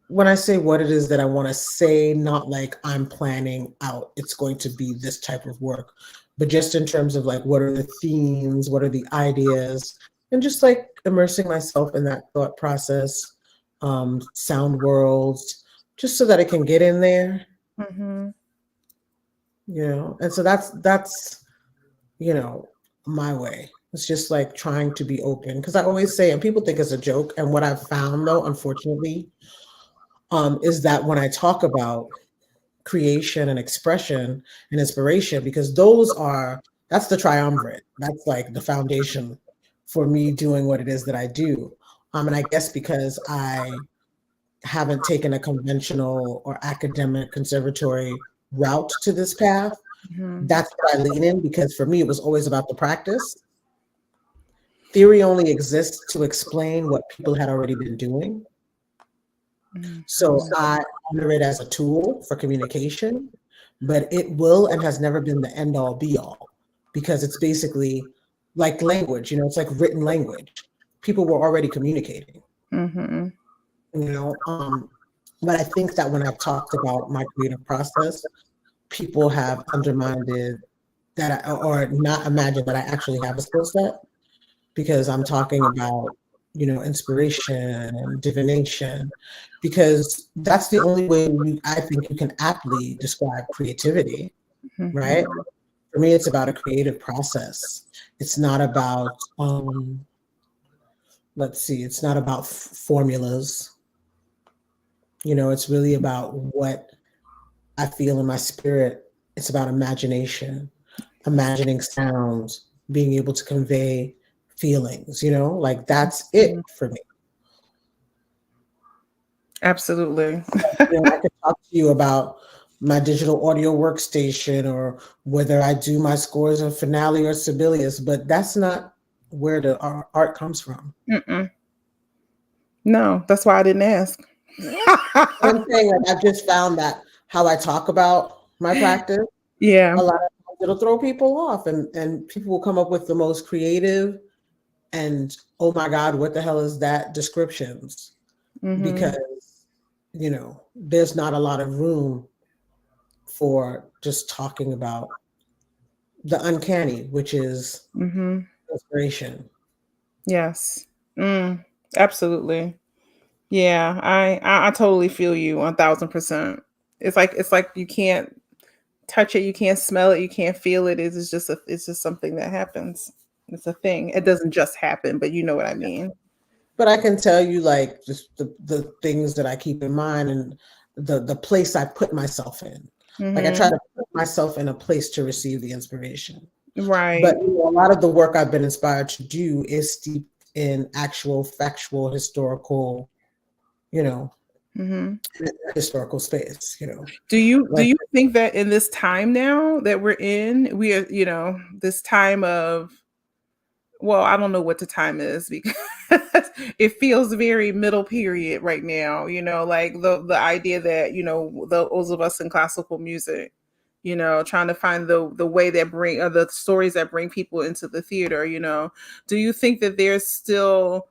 When I say what it is that I want to say, not like I'm planning out it's going to be this type of work, but just in terms of like what are the themes, what are the ideas, and just like immersing myself in that thought process, sound worlds, just so that I can get in there, Mhm. And so that's you know, my way. It's just like trying to be open. Because I always say, and people think it's a joke, and what I've found though, unfortunately, is that when I talk about creation and expression and inspiration, because that's the triumvirate. That's like the foundation for me doing what it is that I do. And I guess because I haven't taken a conventional or academic conservatory route to this path, Mhm. that's what I lean in, because for me, it was always about the practice. Theory only exists to explain what people had already been doing. So Mhm. I honor it as a tool for communication, but it will and has never been the end all be all, because it's basically like language, it's like written language. People were already communicating, Mhm. you know. But I think that when I've talked about my creative process, people have undermined it, or not imagined that I actually have a skill set, because I'm talking about, inspiration and divination, because that's the only way I think you can aptly describe creativity, right? Mhm. For me, it's about a creative process. It's not about, let's see, it's not about formulas. It's really about what I feel in my spirit. It's about imagination, imagining sounds, being able to convey feelings, like that's it Mhm. for me. Absolutely. I could talk to you about my digital audio workstation, or whether I do my scores in Finale or Sibelius, but that's not where the art comes from. Mm-mm. No, that's why I didn't ask. But I'm saying, like, I've just found that how I talk about my practice, Yeah. a lot of times it'll throw people off, and people will come up with the most creative and, oh my God, what the hell is that, descriptions, Mhm. because there's not a lot of room for just talking about the uncanny, which is Mhm. inspiration. Yes. Mm. Absolutely. Yeah, I totally feel you 1000%. It's like you can't touch it, you can't smell it, you can't feel it. It's just something that happens. It's a thing. It doesn't just happen, but you know what I mean. But I can tell you, like, just the things that I keep in mind, and the place I put myself in. Like, I try Mhm. to put myself in a place to receive the inspiration. But Right. a lot of the work I've been inspired to do is steeped in actual factual historical, you know, Mhm. historical space, Do like. you think that in this time now that we're in, we are, this time of, well, I don't know what the time is because it feels very middle period right now, like the idea that, those of us in classical music, trying to find the way that bring the stories that bring people into the theater, Do you think that there's still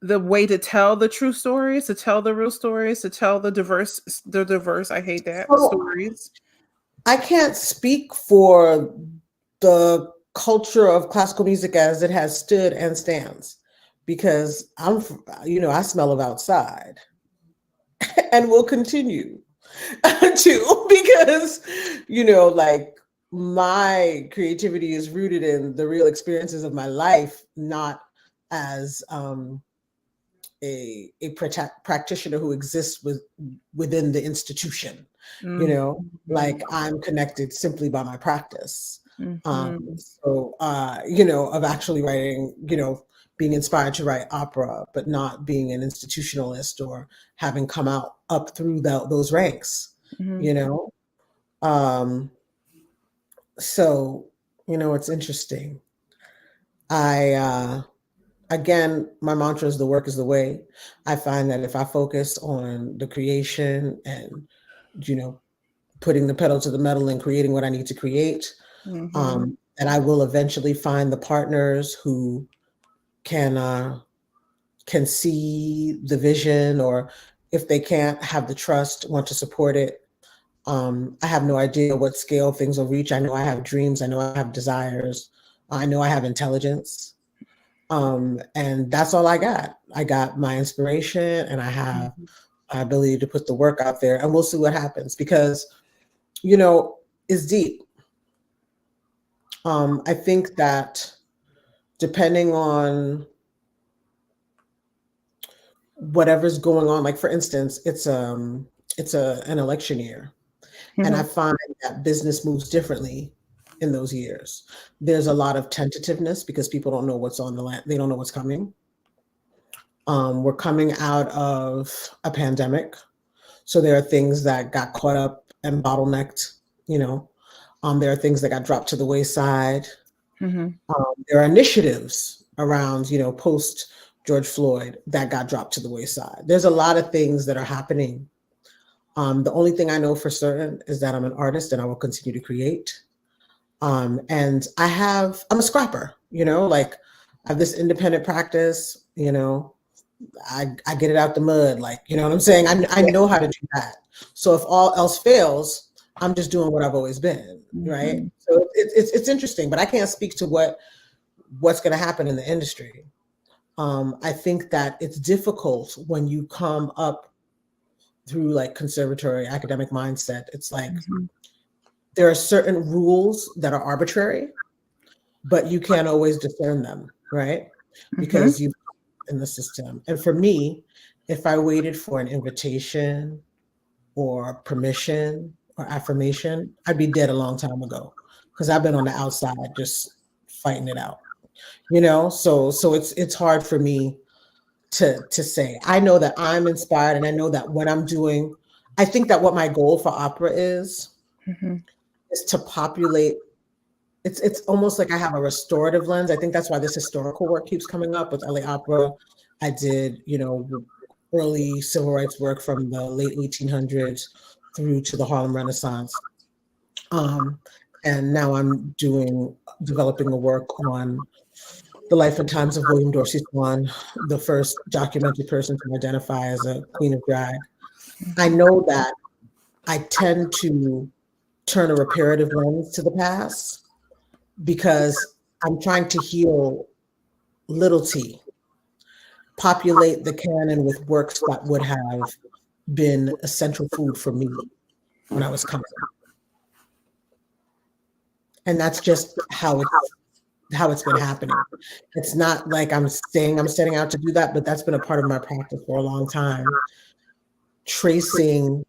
the way to tell the true stories, to tell the real stories, to tell the diverse, I hate that, So stories? I can't speak for the culture of classical music as it has stood and stands, because I smell of outside. and will continue to, because, like, my creativity is rooted in the real experiences of my life, not as a practitioner who exists within the institution. Mhm. Like, I'm connected simply by my practice. Mhm. So of actually writing, being inspired to write opera, but not being an institutionalist or having come out up through those ranks. Mhm. you know um so it's interesting. I again, my mantra is the work is the way. I find that if I focus on the creation and, you know, putting the pedal to the metal and creating what I need to create, Mhm. that I will eventually find the partners who can can see the vision, or if they can't, have the trust, want to support it. I have no idea what scale things will reach. I know I have dreams. I know I have desires. I know I have intelligence. And that's all I got. I got my inspiration, and I have Mhm. my ability to put the work out there, and we'll see what happens, because, it's deep. I think that depending on whatever's going on, like, for instance, it's an election year, and I Mhm. find that business moves differently in those years. There's a lot of tentativeness because people don't know what's on the land, they don't know what's coming. We're coming out of a pandemic. So there are things that got caught up and bottlenecked, you know. There are things that got dropped to the wayside. Mhm. There are initiatives around, post George Floyd, that got dropped to the wayside. There's a lot of things that are happening. The only thing I know for certain is that I'm an artist and I will continue to create. And I'm a scrapper, like, I have this independent practice, I get it out the mud, like, you know what I'm saying? I know how to do that. So if all else fails, I'm just doing what I've always been, right? Mhm. So it's interesting, but I can't speak to what's going to happen in the industry. I think that it's difficult when you come up through, like, conservatory academic mindset. It's like Mhm. there are certain rules that are arbitrary, but you can't always discern them, right? Mhm. Because you in the system. And for me, if I waited for an invitation or permission or affirmation, I'd be dead a long time ago, because I've been on the outside just fighting it out. So it's hard for me to say. I know that I'm inspired, and I know that what I'm doing, I think that what my goal for opera Mhm. is to populate. It's almost like I have a restorative lens. I think that's why this historical work keeps coming up with LA Opera. I did, early civil rights work from the late 1800s through to the Harlem Renaissance. Um, and now I'm developing a work on the life and times of William Dorsey Swann, the first documented person to identify as a queen of drag. I know that I tend to turn a reparative lens to the past, because I'm trying to heal little t, populate the canon with works that would have been essential food for me when I was coming. And that's just how it's been happening. It's not like I'm saying I'm setting out to do that, but that's been a part of my practice for a long time. Tracing,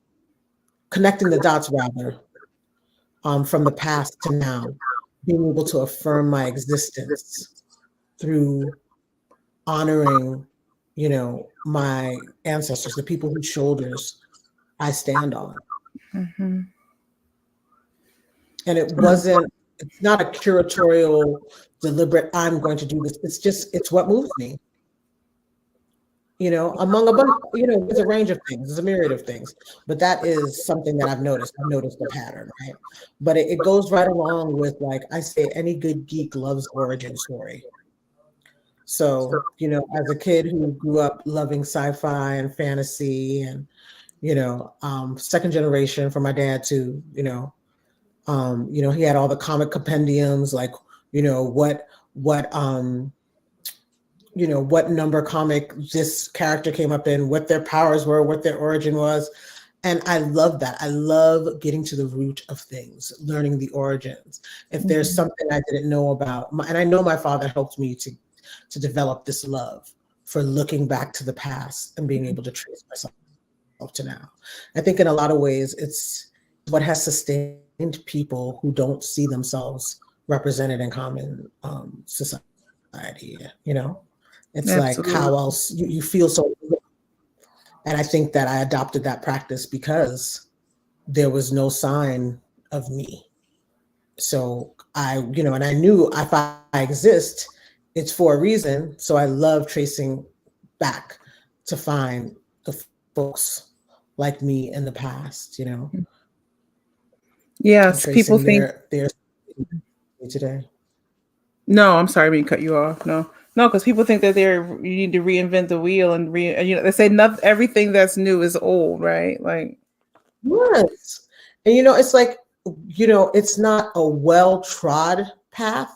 connecting the dots, rather, from the past to now, being able to affirm my existence through honoring, my ancestors, the people whose shoulders I stand on. Mhm. And it's not a curatorial, deliberate, I'm going to do this. It's what moves me, among a bunch, there's a range of things, there's a myriad of things, but that is something that I've noticed. I've noticed the pattern, right? But it goes right along with, like I say, any good geek loves origin story. So, as a kid who grew up loving sci-fi and fantasy, and, second generation from my dad too, he had all the comic compendiums, like, what what number comic this character came up in, what their powers were, what their origin was. And I love that. I love getting to the root of things, learning the origins. If there's something I didn't know about, and I know my father helped me to develop this love for looking back to the past and being able to trace myself to now. I think in a lot of ways, it's what has sustained people who don't see themselves represented in common society. It's like, Absolutely. how else you feel so. And I think that I adopted that practice because there was no sign of me. So and I knew if I exist, it's for a reason. So I love tracing back to find the folks like me in the past, and Yes, people tracing think. their today. No, I'm sorry, we cut you off. No, no, because people think that you need to reinvent the wheel and they say nothing, everything that's new is old, right? Like, Yes. And it's like, it's not a well-trod path.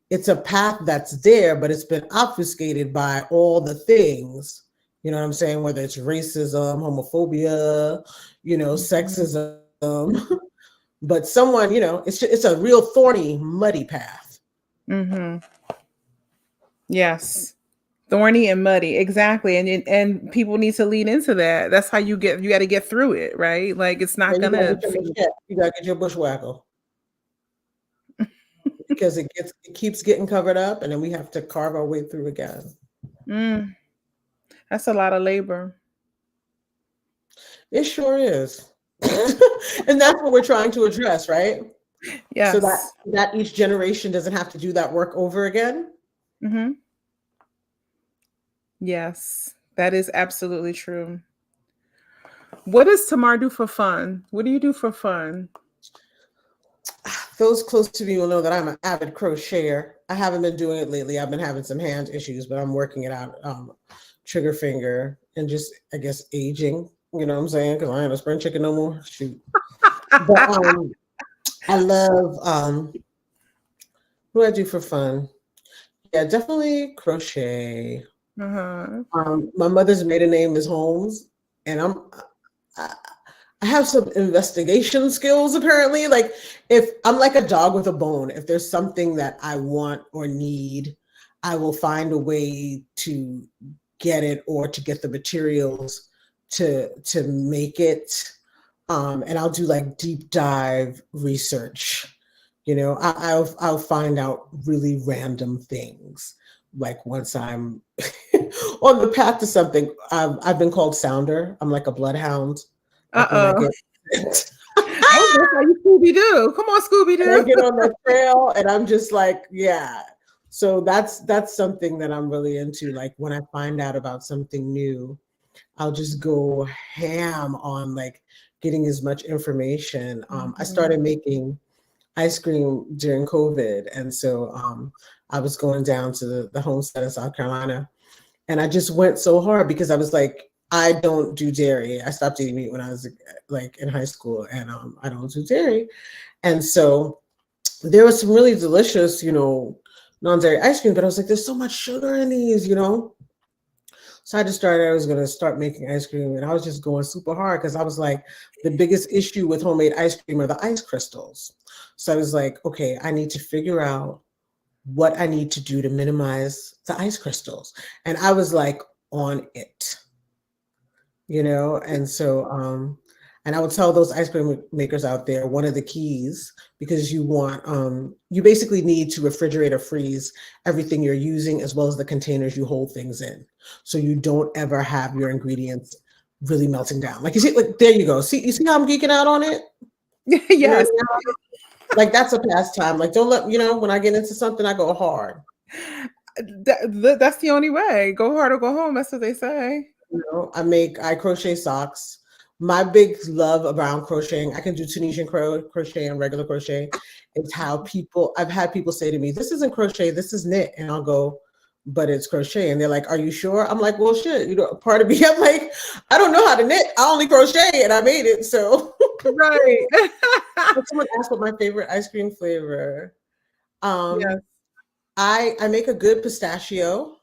It's a path that's there, but it's been obfuscated by all the things, you know what I'm saying? Whether it's racism, homophobia, sexism. But someone, it's a real thorny, muddy path. mm-hmm. Yes, thorny and muddy, exactly, and people need to lean into that. That's how you got to get through it, right? Like it's not And you gotta gonna. get your machete, you gotta get your bushwhacker. Because it keeps getting covered up, and then we have to carve our way through again. Mm, that's a lot of labor. It sure is. And that's what we're trying to address, right? So that Yes. each generation doesn't have to do that work over again. Mm-hmm. Yes, that is absolutely true. What does Tamar do for fun? What do you do for fun? Those close to me will know that I'm an avid crocheter. I haven't been doing it lately. I've been having some hand issues, but I'm working it out. Trigger finger and just, I guess, aging. You know what I'm saying? Because I ain't a spring chicken no more. Shoot. But I love what do I do for fun? Yeah, definitely crochet. Uh-huh. My mother's maiden name is Holmes, and I, I have some investigation skills apparently. Like if I'm like a dog with a bone, if there's something that I want or need, I will find a way to get it or to get the materials to make it. And I'll do like deep dive research. I'll find out really random things. Like once I'm on the path to something, I've been called Sounder. I'm like a bloodhound. Like when I Uh-oh. get Oh, that's how you Scooby Doo. Come on, Scooby and I Doo. get on the trail and I'm just like, yeah. So that's something that I'm really into. Like when I find out about something new, I'll just go ham on like getting as much information. I started making ice cream during COVID. And so I was going down to the homestead in South Carolina. And I just went so hard because I was like, I don't do dairy. I stopped eating meat when I was like in high school, and I don't do dairy. And so there was some really delicious, non-dairy ice cream, but I was like, there's so much sugar in these. So I decided I was going to start making ice cream, and I was just going super hard because I was like, the biggest issue with homemade ice cream are the ice crystals. So I was like, okay, I need to figure out what I need to do to minimize the ice crystals. And I was like on it, and so, and I would tell those ice cream makers out there, one of the keys, because you basically need to refrigerate or freeze everything you're using as well as the containers you hold things in. So you don't ever have your ingredients really melting down. Like you see, like there you go. See, you see how I'm geeking out on it? Yes. Like that's a pastime. Like don't let, when I get into something, I go hard. That's the only way. Go hard or go home. That's what they say. I crochet socks. My big love around crocheting, I can do Tunisian crochet and regular crochet. It's how I've had people say to me, this isn't crochet, this is knit. And I'll go, but it's crochet. And they're like, are you sure? I'm like, well, shit, part of me, I'm like, I don't know how to knit. I only crochet and I made it. So Right. someone asked what my favorite ice cream flavor. Yes. I make a good pistachio.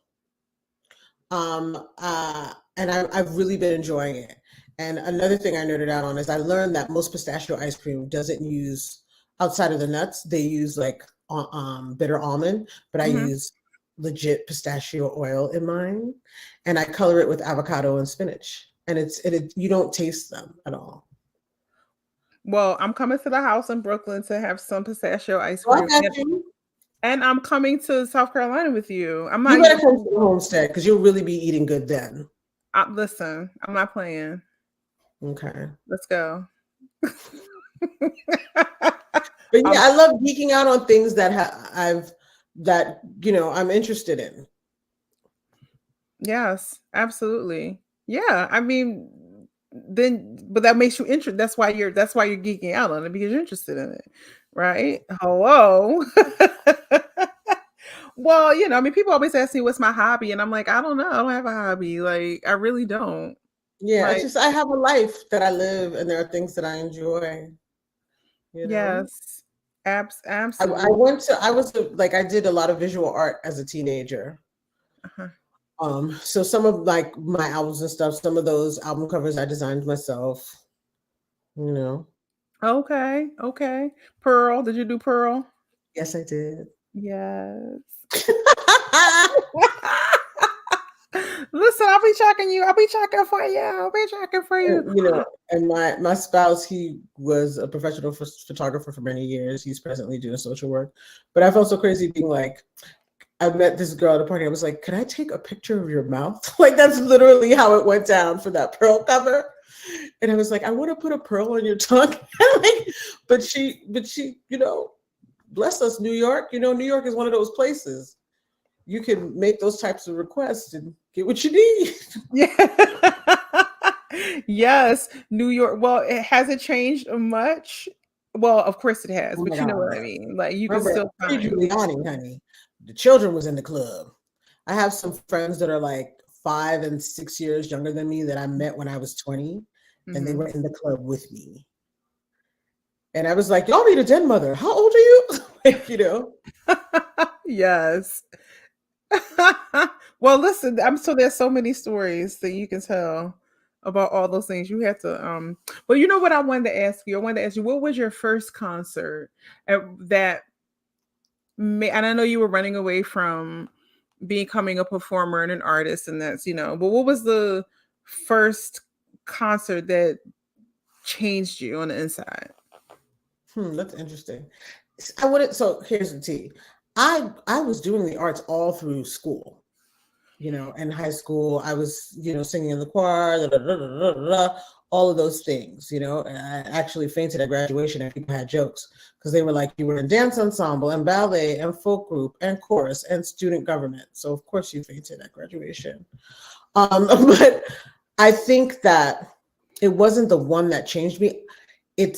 And I've really been enjoying it. And another thing I nerded out on is I learned that most pistachio ice cream doesn't use, outside of the nuts, they use like bitter almond, but I Mhm. use legit pistachio oil in mine, and I color it with avocado and spinach, and you don't taste them at all. Well, I'm coming to the house in Brooklyn to have some pistachio ice So I cream, got you. and I'm coming to South Carolina with you. I'm You not better come even to the homestead because you'll really be eating good then. listen, I'm not playing. Okay. Let's go. But yeah, Um, I love geeking out on things that I'm interested in. yes, absolutely. Yeah, I mean, then but that makes you interested. That's why you're geeking out on it because you're interested in it, right? Hello. Well, I mean, people always ask me what's my hobby, and I'm like, I don't know. I don't have a hobby. Like, I really don't. Yeah, it's Like, just I have a life that I live, and there are things that I enjoy. You know, yes, I absolutely. went to I was like I did a lot of visual art as a teenager. Uh-huh. So some of like my albums and stuff, some of those album covers I designed myself. You know, Okay, okay. Pearl, did you do Pearl? yes, I did. Yes. Listen, I'll be checking you. I'll be checking for you. I'll be checking for you. And, and my spouse, he was a professional photographer for many years. He's presently doing social work. But I felt so crazy being like, I met this girl at a party. I was like, "Can I take a picture of your mouth?" Like that's literally how it went down for that Pearl cover. And I was like, "I want to put a pearl on your tongue." Like, but she, bless us, New York. New York is one of those places you can make those types of requests and get what you need. Yeah. Yes, New York. Well, has it changed much? Well, of course it has, Oh my but you know what God. I mean. Like you can Remember, still find. pre-Giuliani, honey, the children was in the club. I have some friends that are like 5 and 6 years younger than me that I met when I was 20, and they Mhm. were in the club with me. And I was like, y'all need a den mother. How old are you? Like. Yes. Well, listen, I'm so there's so many stories that you can tell about all those things. You have to but you know what I wanted to ask you? I wanted to ask you, what was your first concert that and I know you were running away from becoming a performer and an artist, and but what was the first concert that changed you on the inside? That's interesting. I wouldn't. So here's the tea. I was doing the arts all through school. In high school, I was, singing in the choir, all of those things, and I actually fainted at graduation and people had jokes because they were like, you were in dance ensemble and ballet and folk group and chorus and student government. So of course you fainted at graduation. But I think that it wasn't the one that changed me. It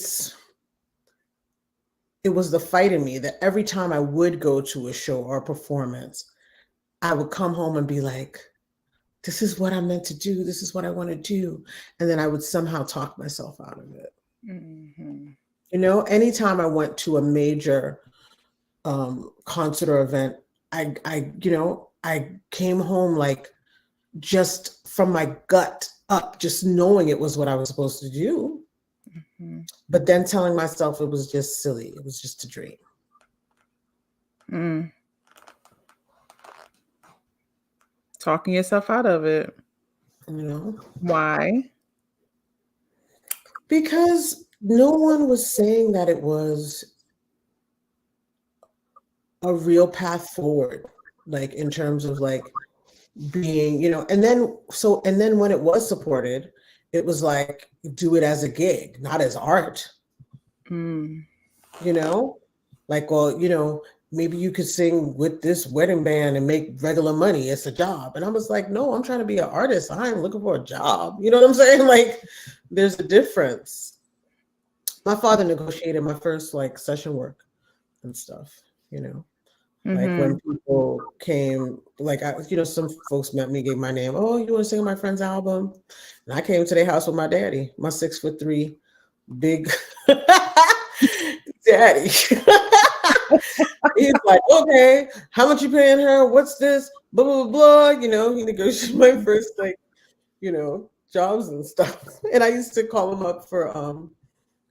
was the fight in me that every time I would go to a show or a performance, I would come home and be like, this is what I'm meant to do. This is what I want to do. And then I would somehow talk myself out of it. Mhm. Anytime I went to a major concert or event, I came home like just from my gut up, just knowing it was what I was supposed to do. Mhm. But then telling myself it was just silly. It was just a dream. Mm. Talking yourself out of it. You know, Why? because no one was saying that it was a real path forward, like in terms of like being, and then when it was supported, it was like do it as a gig, not as art, Mm. you know, like, well, maybe you could sing with this wedding band and make regular money. It's a job. And I was like, no, I'm trying to be an artist. I ain't looking for a job. You know what I'm saying? Like, there's a difference. My father negotiated my first like session work and stuff, you know. Like when Mhm. people came, like some folks met me, gave my name. Oh, you want to sing on my friend's album? And I came to their house with my daddy, my 6'3" big daddy. He's like, okay, how much you paying her? What's this? Blah, blah, blah, blah. He negotiated my first, like, jobs and stuff. And I used to call him up for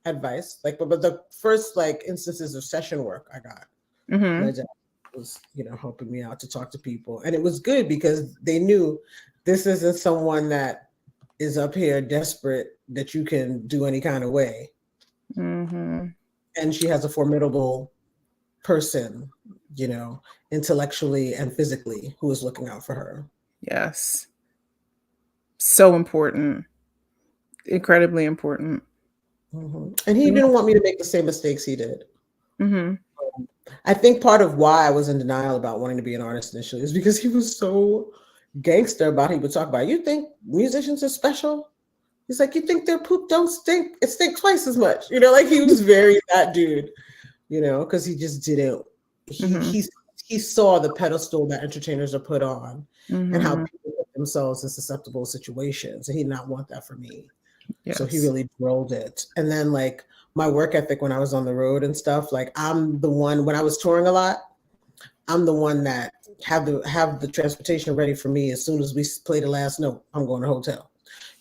advice. Like, but the first, like, instances of session work I got, my dad was, helping me out to talk to people. And it was good because they knew this isn't someone that is up here desperate that you can do any kind of way. And she has a formidable person, intellectually and physically, who is looking out for her. Yes. So important. Incredibly important. And he didn't want me to make the same mistakes he did. I think part of why I was in denial about wanting to be an artist initially is because he was so gangster about it. He would talk about, you think musicians are special? He's like, you think their poop don't stink? It stinks twice as much. Like he was very that dude, because he just didn't, he saw the pedestal that entertainers are put on and how people put themselves in susceptible situations. And he did not want that for me. Yes. So he really drilled it. And then like my work ethic when I was on the road and stuff, like I'm the one, when I was touring a lot, I'm the one that have the transportation ready for me. As soon as we play the last note, I'm going to hotel.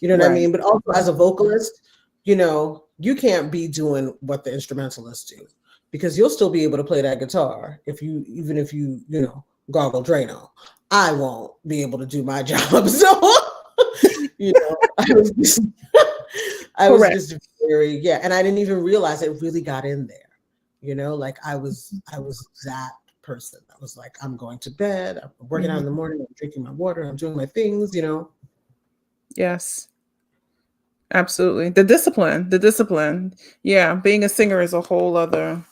You know what I mean? But also as a vocalist, you can't be doing what the instrumentalists do, because you'll still be able to play that guitar even if you gargle Drano. I won't be able to do my job. So, I was just very, and I didn't even realize it really got in there. Like I was that person. I was like, I'm going to bed, I'm working out in the morning, I'm drinking my water, I'm doing my things, Yes. Absolutely. The discipline. Yeah. Being a singer is a whole other.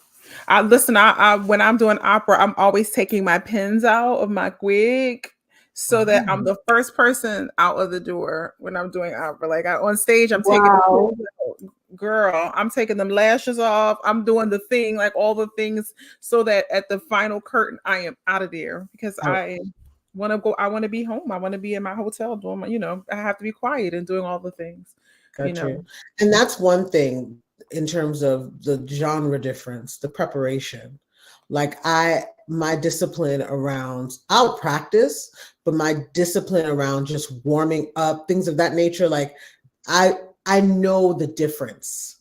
I when I'm doing opera, I'm always taking my pins out of my wig so that I'm the first person out of the door when I'm doing opera. Like on stage, I'm taking the pins out. Girl, I'm taking them lashes off. I'm doing the thing, like all the things, so that at the final curtain, I am out of there, because I want to go. I want to be home. I want to be in my hotel doing my, I have to be quiet and doing all the things. Gotcha. And that's one thing in terms of the genre difference, the preparation. Like my discipline around, I'll practice, but my discipline around just warming up, things of that nature, like I know the difference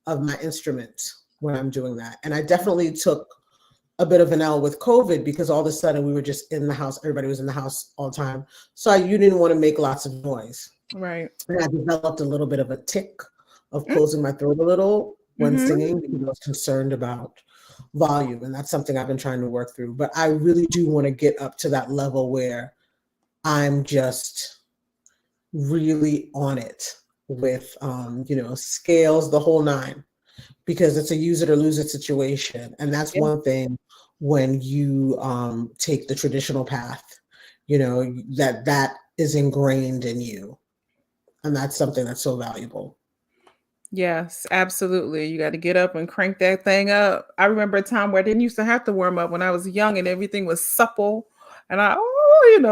of my instrument when I'm doing that. And I definitely took a bit of an L with COVID, because all of a sudden we were just in the house. Everybody was in the house all the time. So you didn't want to make lots of noise. Right. And I developed a little bit of a tick of closing my throat a little when singing, because I was concerned about volume. And that's something I've been trying to work through. But I really do want to get up to that level where I'm just really on it with, scales, the whole nine, because it's a use it or lose it situation. And that's one thing when you take the traditional path, that is ingrained in you. And that's something that's so valuable. Yes, absolutely. You got to get up and crank that thing up. I remember a time where I didn't used to have to warm up when I was young and everything was supple. And I,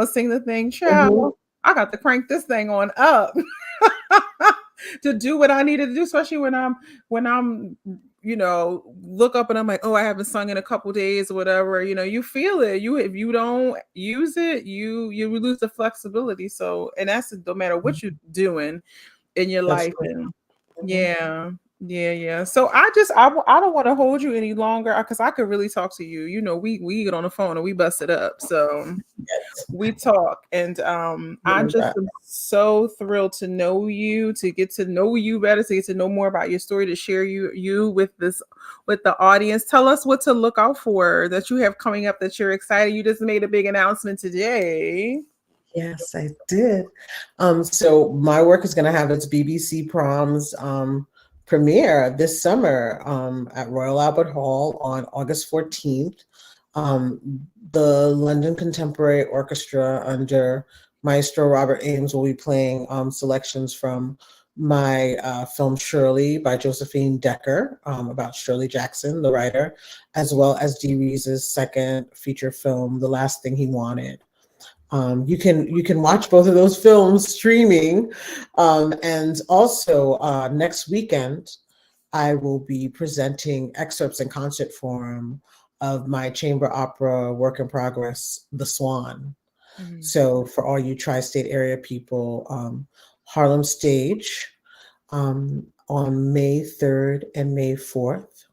sing the thing, child. I got to crank this thing on up to do what I needed to do, especially when I'm look up and I'm like, oh, I haven't sung in a couple days or whatever. You feel it. If you don't use it, you lose the flexibility. So, and that's no matter what you're doing in your life. And yeah. So I don't want to hold you any longer, because I could really talk to you. We get on the phone and we bust it up. So we talk, and I'm just so thrilled to know you, to get to know you better, to get to know more about your story, to share you with the audience. Tell us what to look out for that you have coming up, that you're excited. You just made a big announcement today. Yes, I did. So my work is going to have its BBC Proms premiere this summer at Royal Albert Hall on August 14th. The London Contemporary Orchestra under Maestro Robert Ames will be playing selections from my film Shirley by Josephine Decker, about Shirley Jackson, the writer, as well as Dee Rees's second feature film, The Last Thing He Wanted. You can watch both of those films streaming. And also next weekend, I will be presenting excerpts in concert form of my chamber opera work in progress, The Swan. Mhm. So for all you tri-state area people, Harlem Stage on May 3rd and May 4th.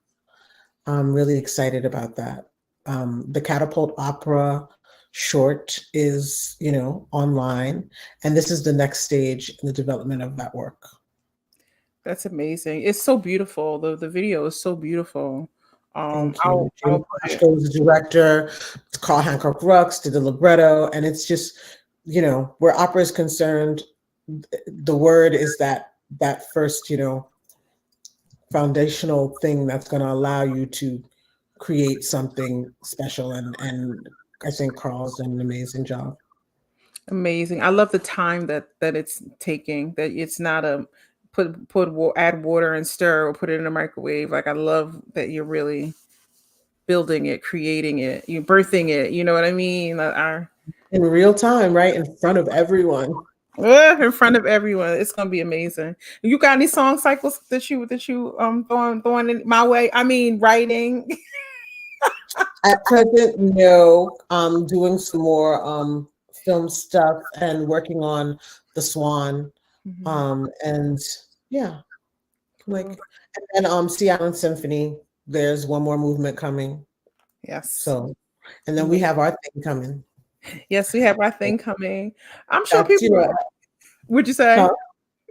I'm really excited about that. The Catapult Opera short is, online, and this is the next stage in the development of that work. That's amazing. It's so beautiful. The video is so beautiful. Thank I'll you. James put it. Castro was the director. Carl Hancock Rux did the libretto, and it's just, where opera is concerned, the word is that first, foundational thing that's going to allow you to create something special. And I think Carl's done an amazing job. Amazing. I love the time that it's taking. That it's not a add water and stir or put it in a microwave. Like I love that you're really building it, creating it, you birthing it. You know what I mean? In real time, right in front of everyone. In front of everyone. It's gonna be amazing. You got any song cycles that you throwing in my way? I mean, writing. At present, no. I'm doing some more film stuff and working on The Swan. Mhm. And yeah, like, Cool. and then Seattle Symphony, there's one more movement coming. Yes. So, and then we have our thing coming. Yes, we have our thing coming. I'm sure That's, people. Would you say? huh?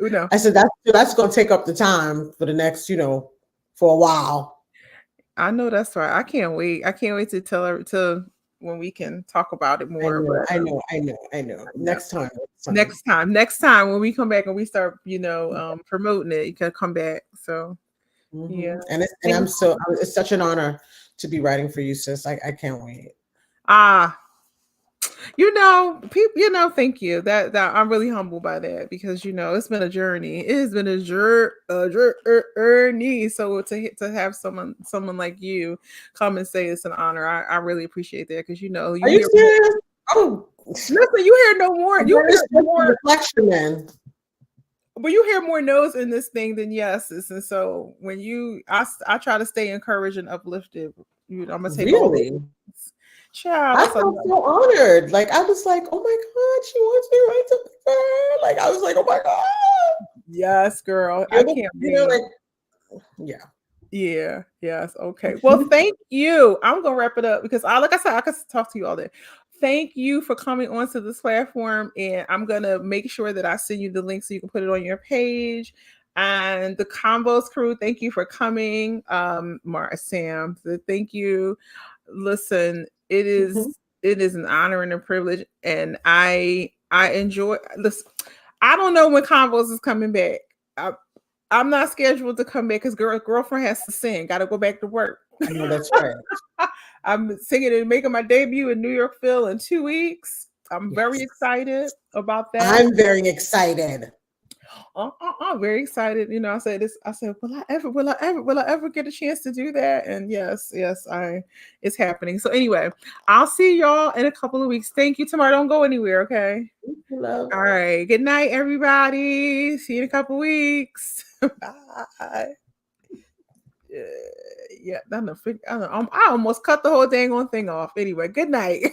Oh, no. I said that's going to take up the time for the next, for a while. I know that's right. I can't wait. I can't wait to tell her to when we can talk about it I more. know, But I know, I know, I know. yeah, Next time. next time when we come back and we start, promoting it, you can come back. So yeah. And Thank- it's such an honor to be writing for you, sis. I can't wait. Ah, people, thank you. That I'm really humbled by that because it's been a journey. It has been a journey. So to have someone like you come and say it's an honor, I really appreciate that because Are you you hear more. serious? Oh, Listen, you hear no more. and You then hear it's just a more, reflection, man. but you hear more no's in this thing than yeses. And so when I try to stay encouraged and uplifted. I'm gonna take all Really? this. Child, I that's felt enough. so honored. Like I was like, oh my God, she wants me to write something for her. Like I was like, oh my God. Yes, girl. I You're the, can't wait. like, yeah. Yeah. Yes. Okay. Well, thank you. I'm gonna wrap it up because like I said, I could talk to you all day. Thank you for coming onto this platform, and I'm gonna make sure that I send you the link so you can put it on your page. And the Combos crew, thank you for coming. Sam, thank you. Listen, it is an honor and a privilege, and I enjoy. Listen, I don't know when Combos is coming back. I'm not scheduled to come back because girlfriend has to sing. Got to go back to work. I know that's right. I'm singing and making my debut in New York Phil in 2 weeks. I'm very Yes. excited about that. I'm very excited. I'm very excited. I said this. I said, will I ever get a chance to do that? And yes, it's happening. So anyway, I'll see y'all in a couple of weeks. Thank you, Tamar. Don't go anywhere, okay? Love. All right. Good night, everybody. See you in a couple weeks. Bye. Yeah, I almost cut the whole dang on thing off. Anyway, good night.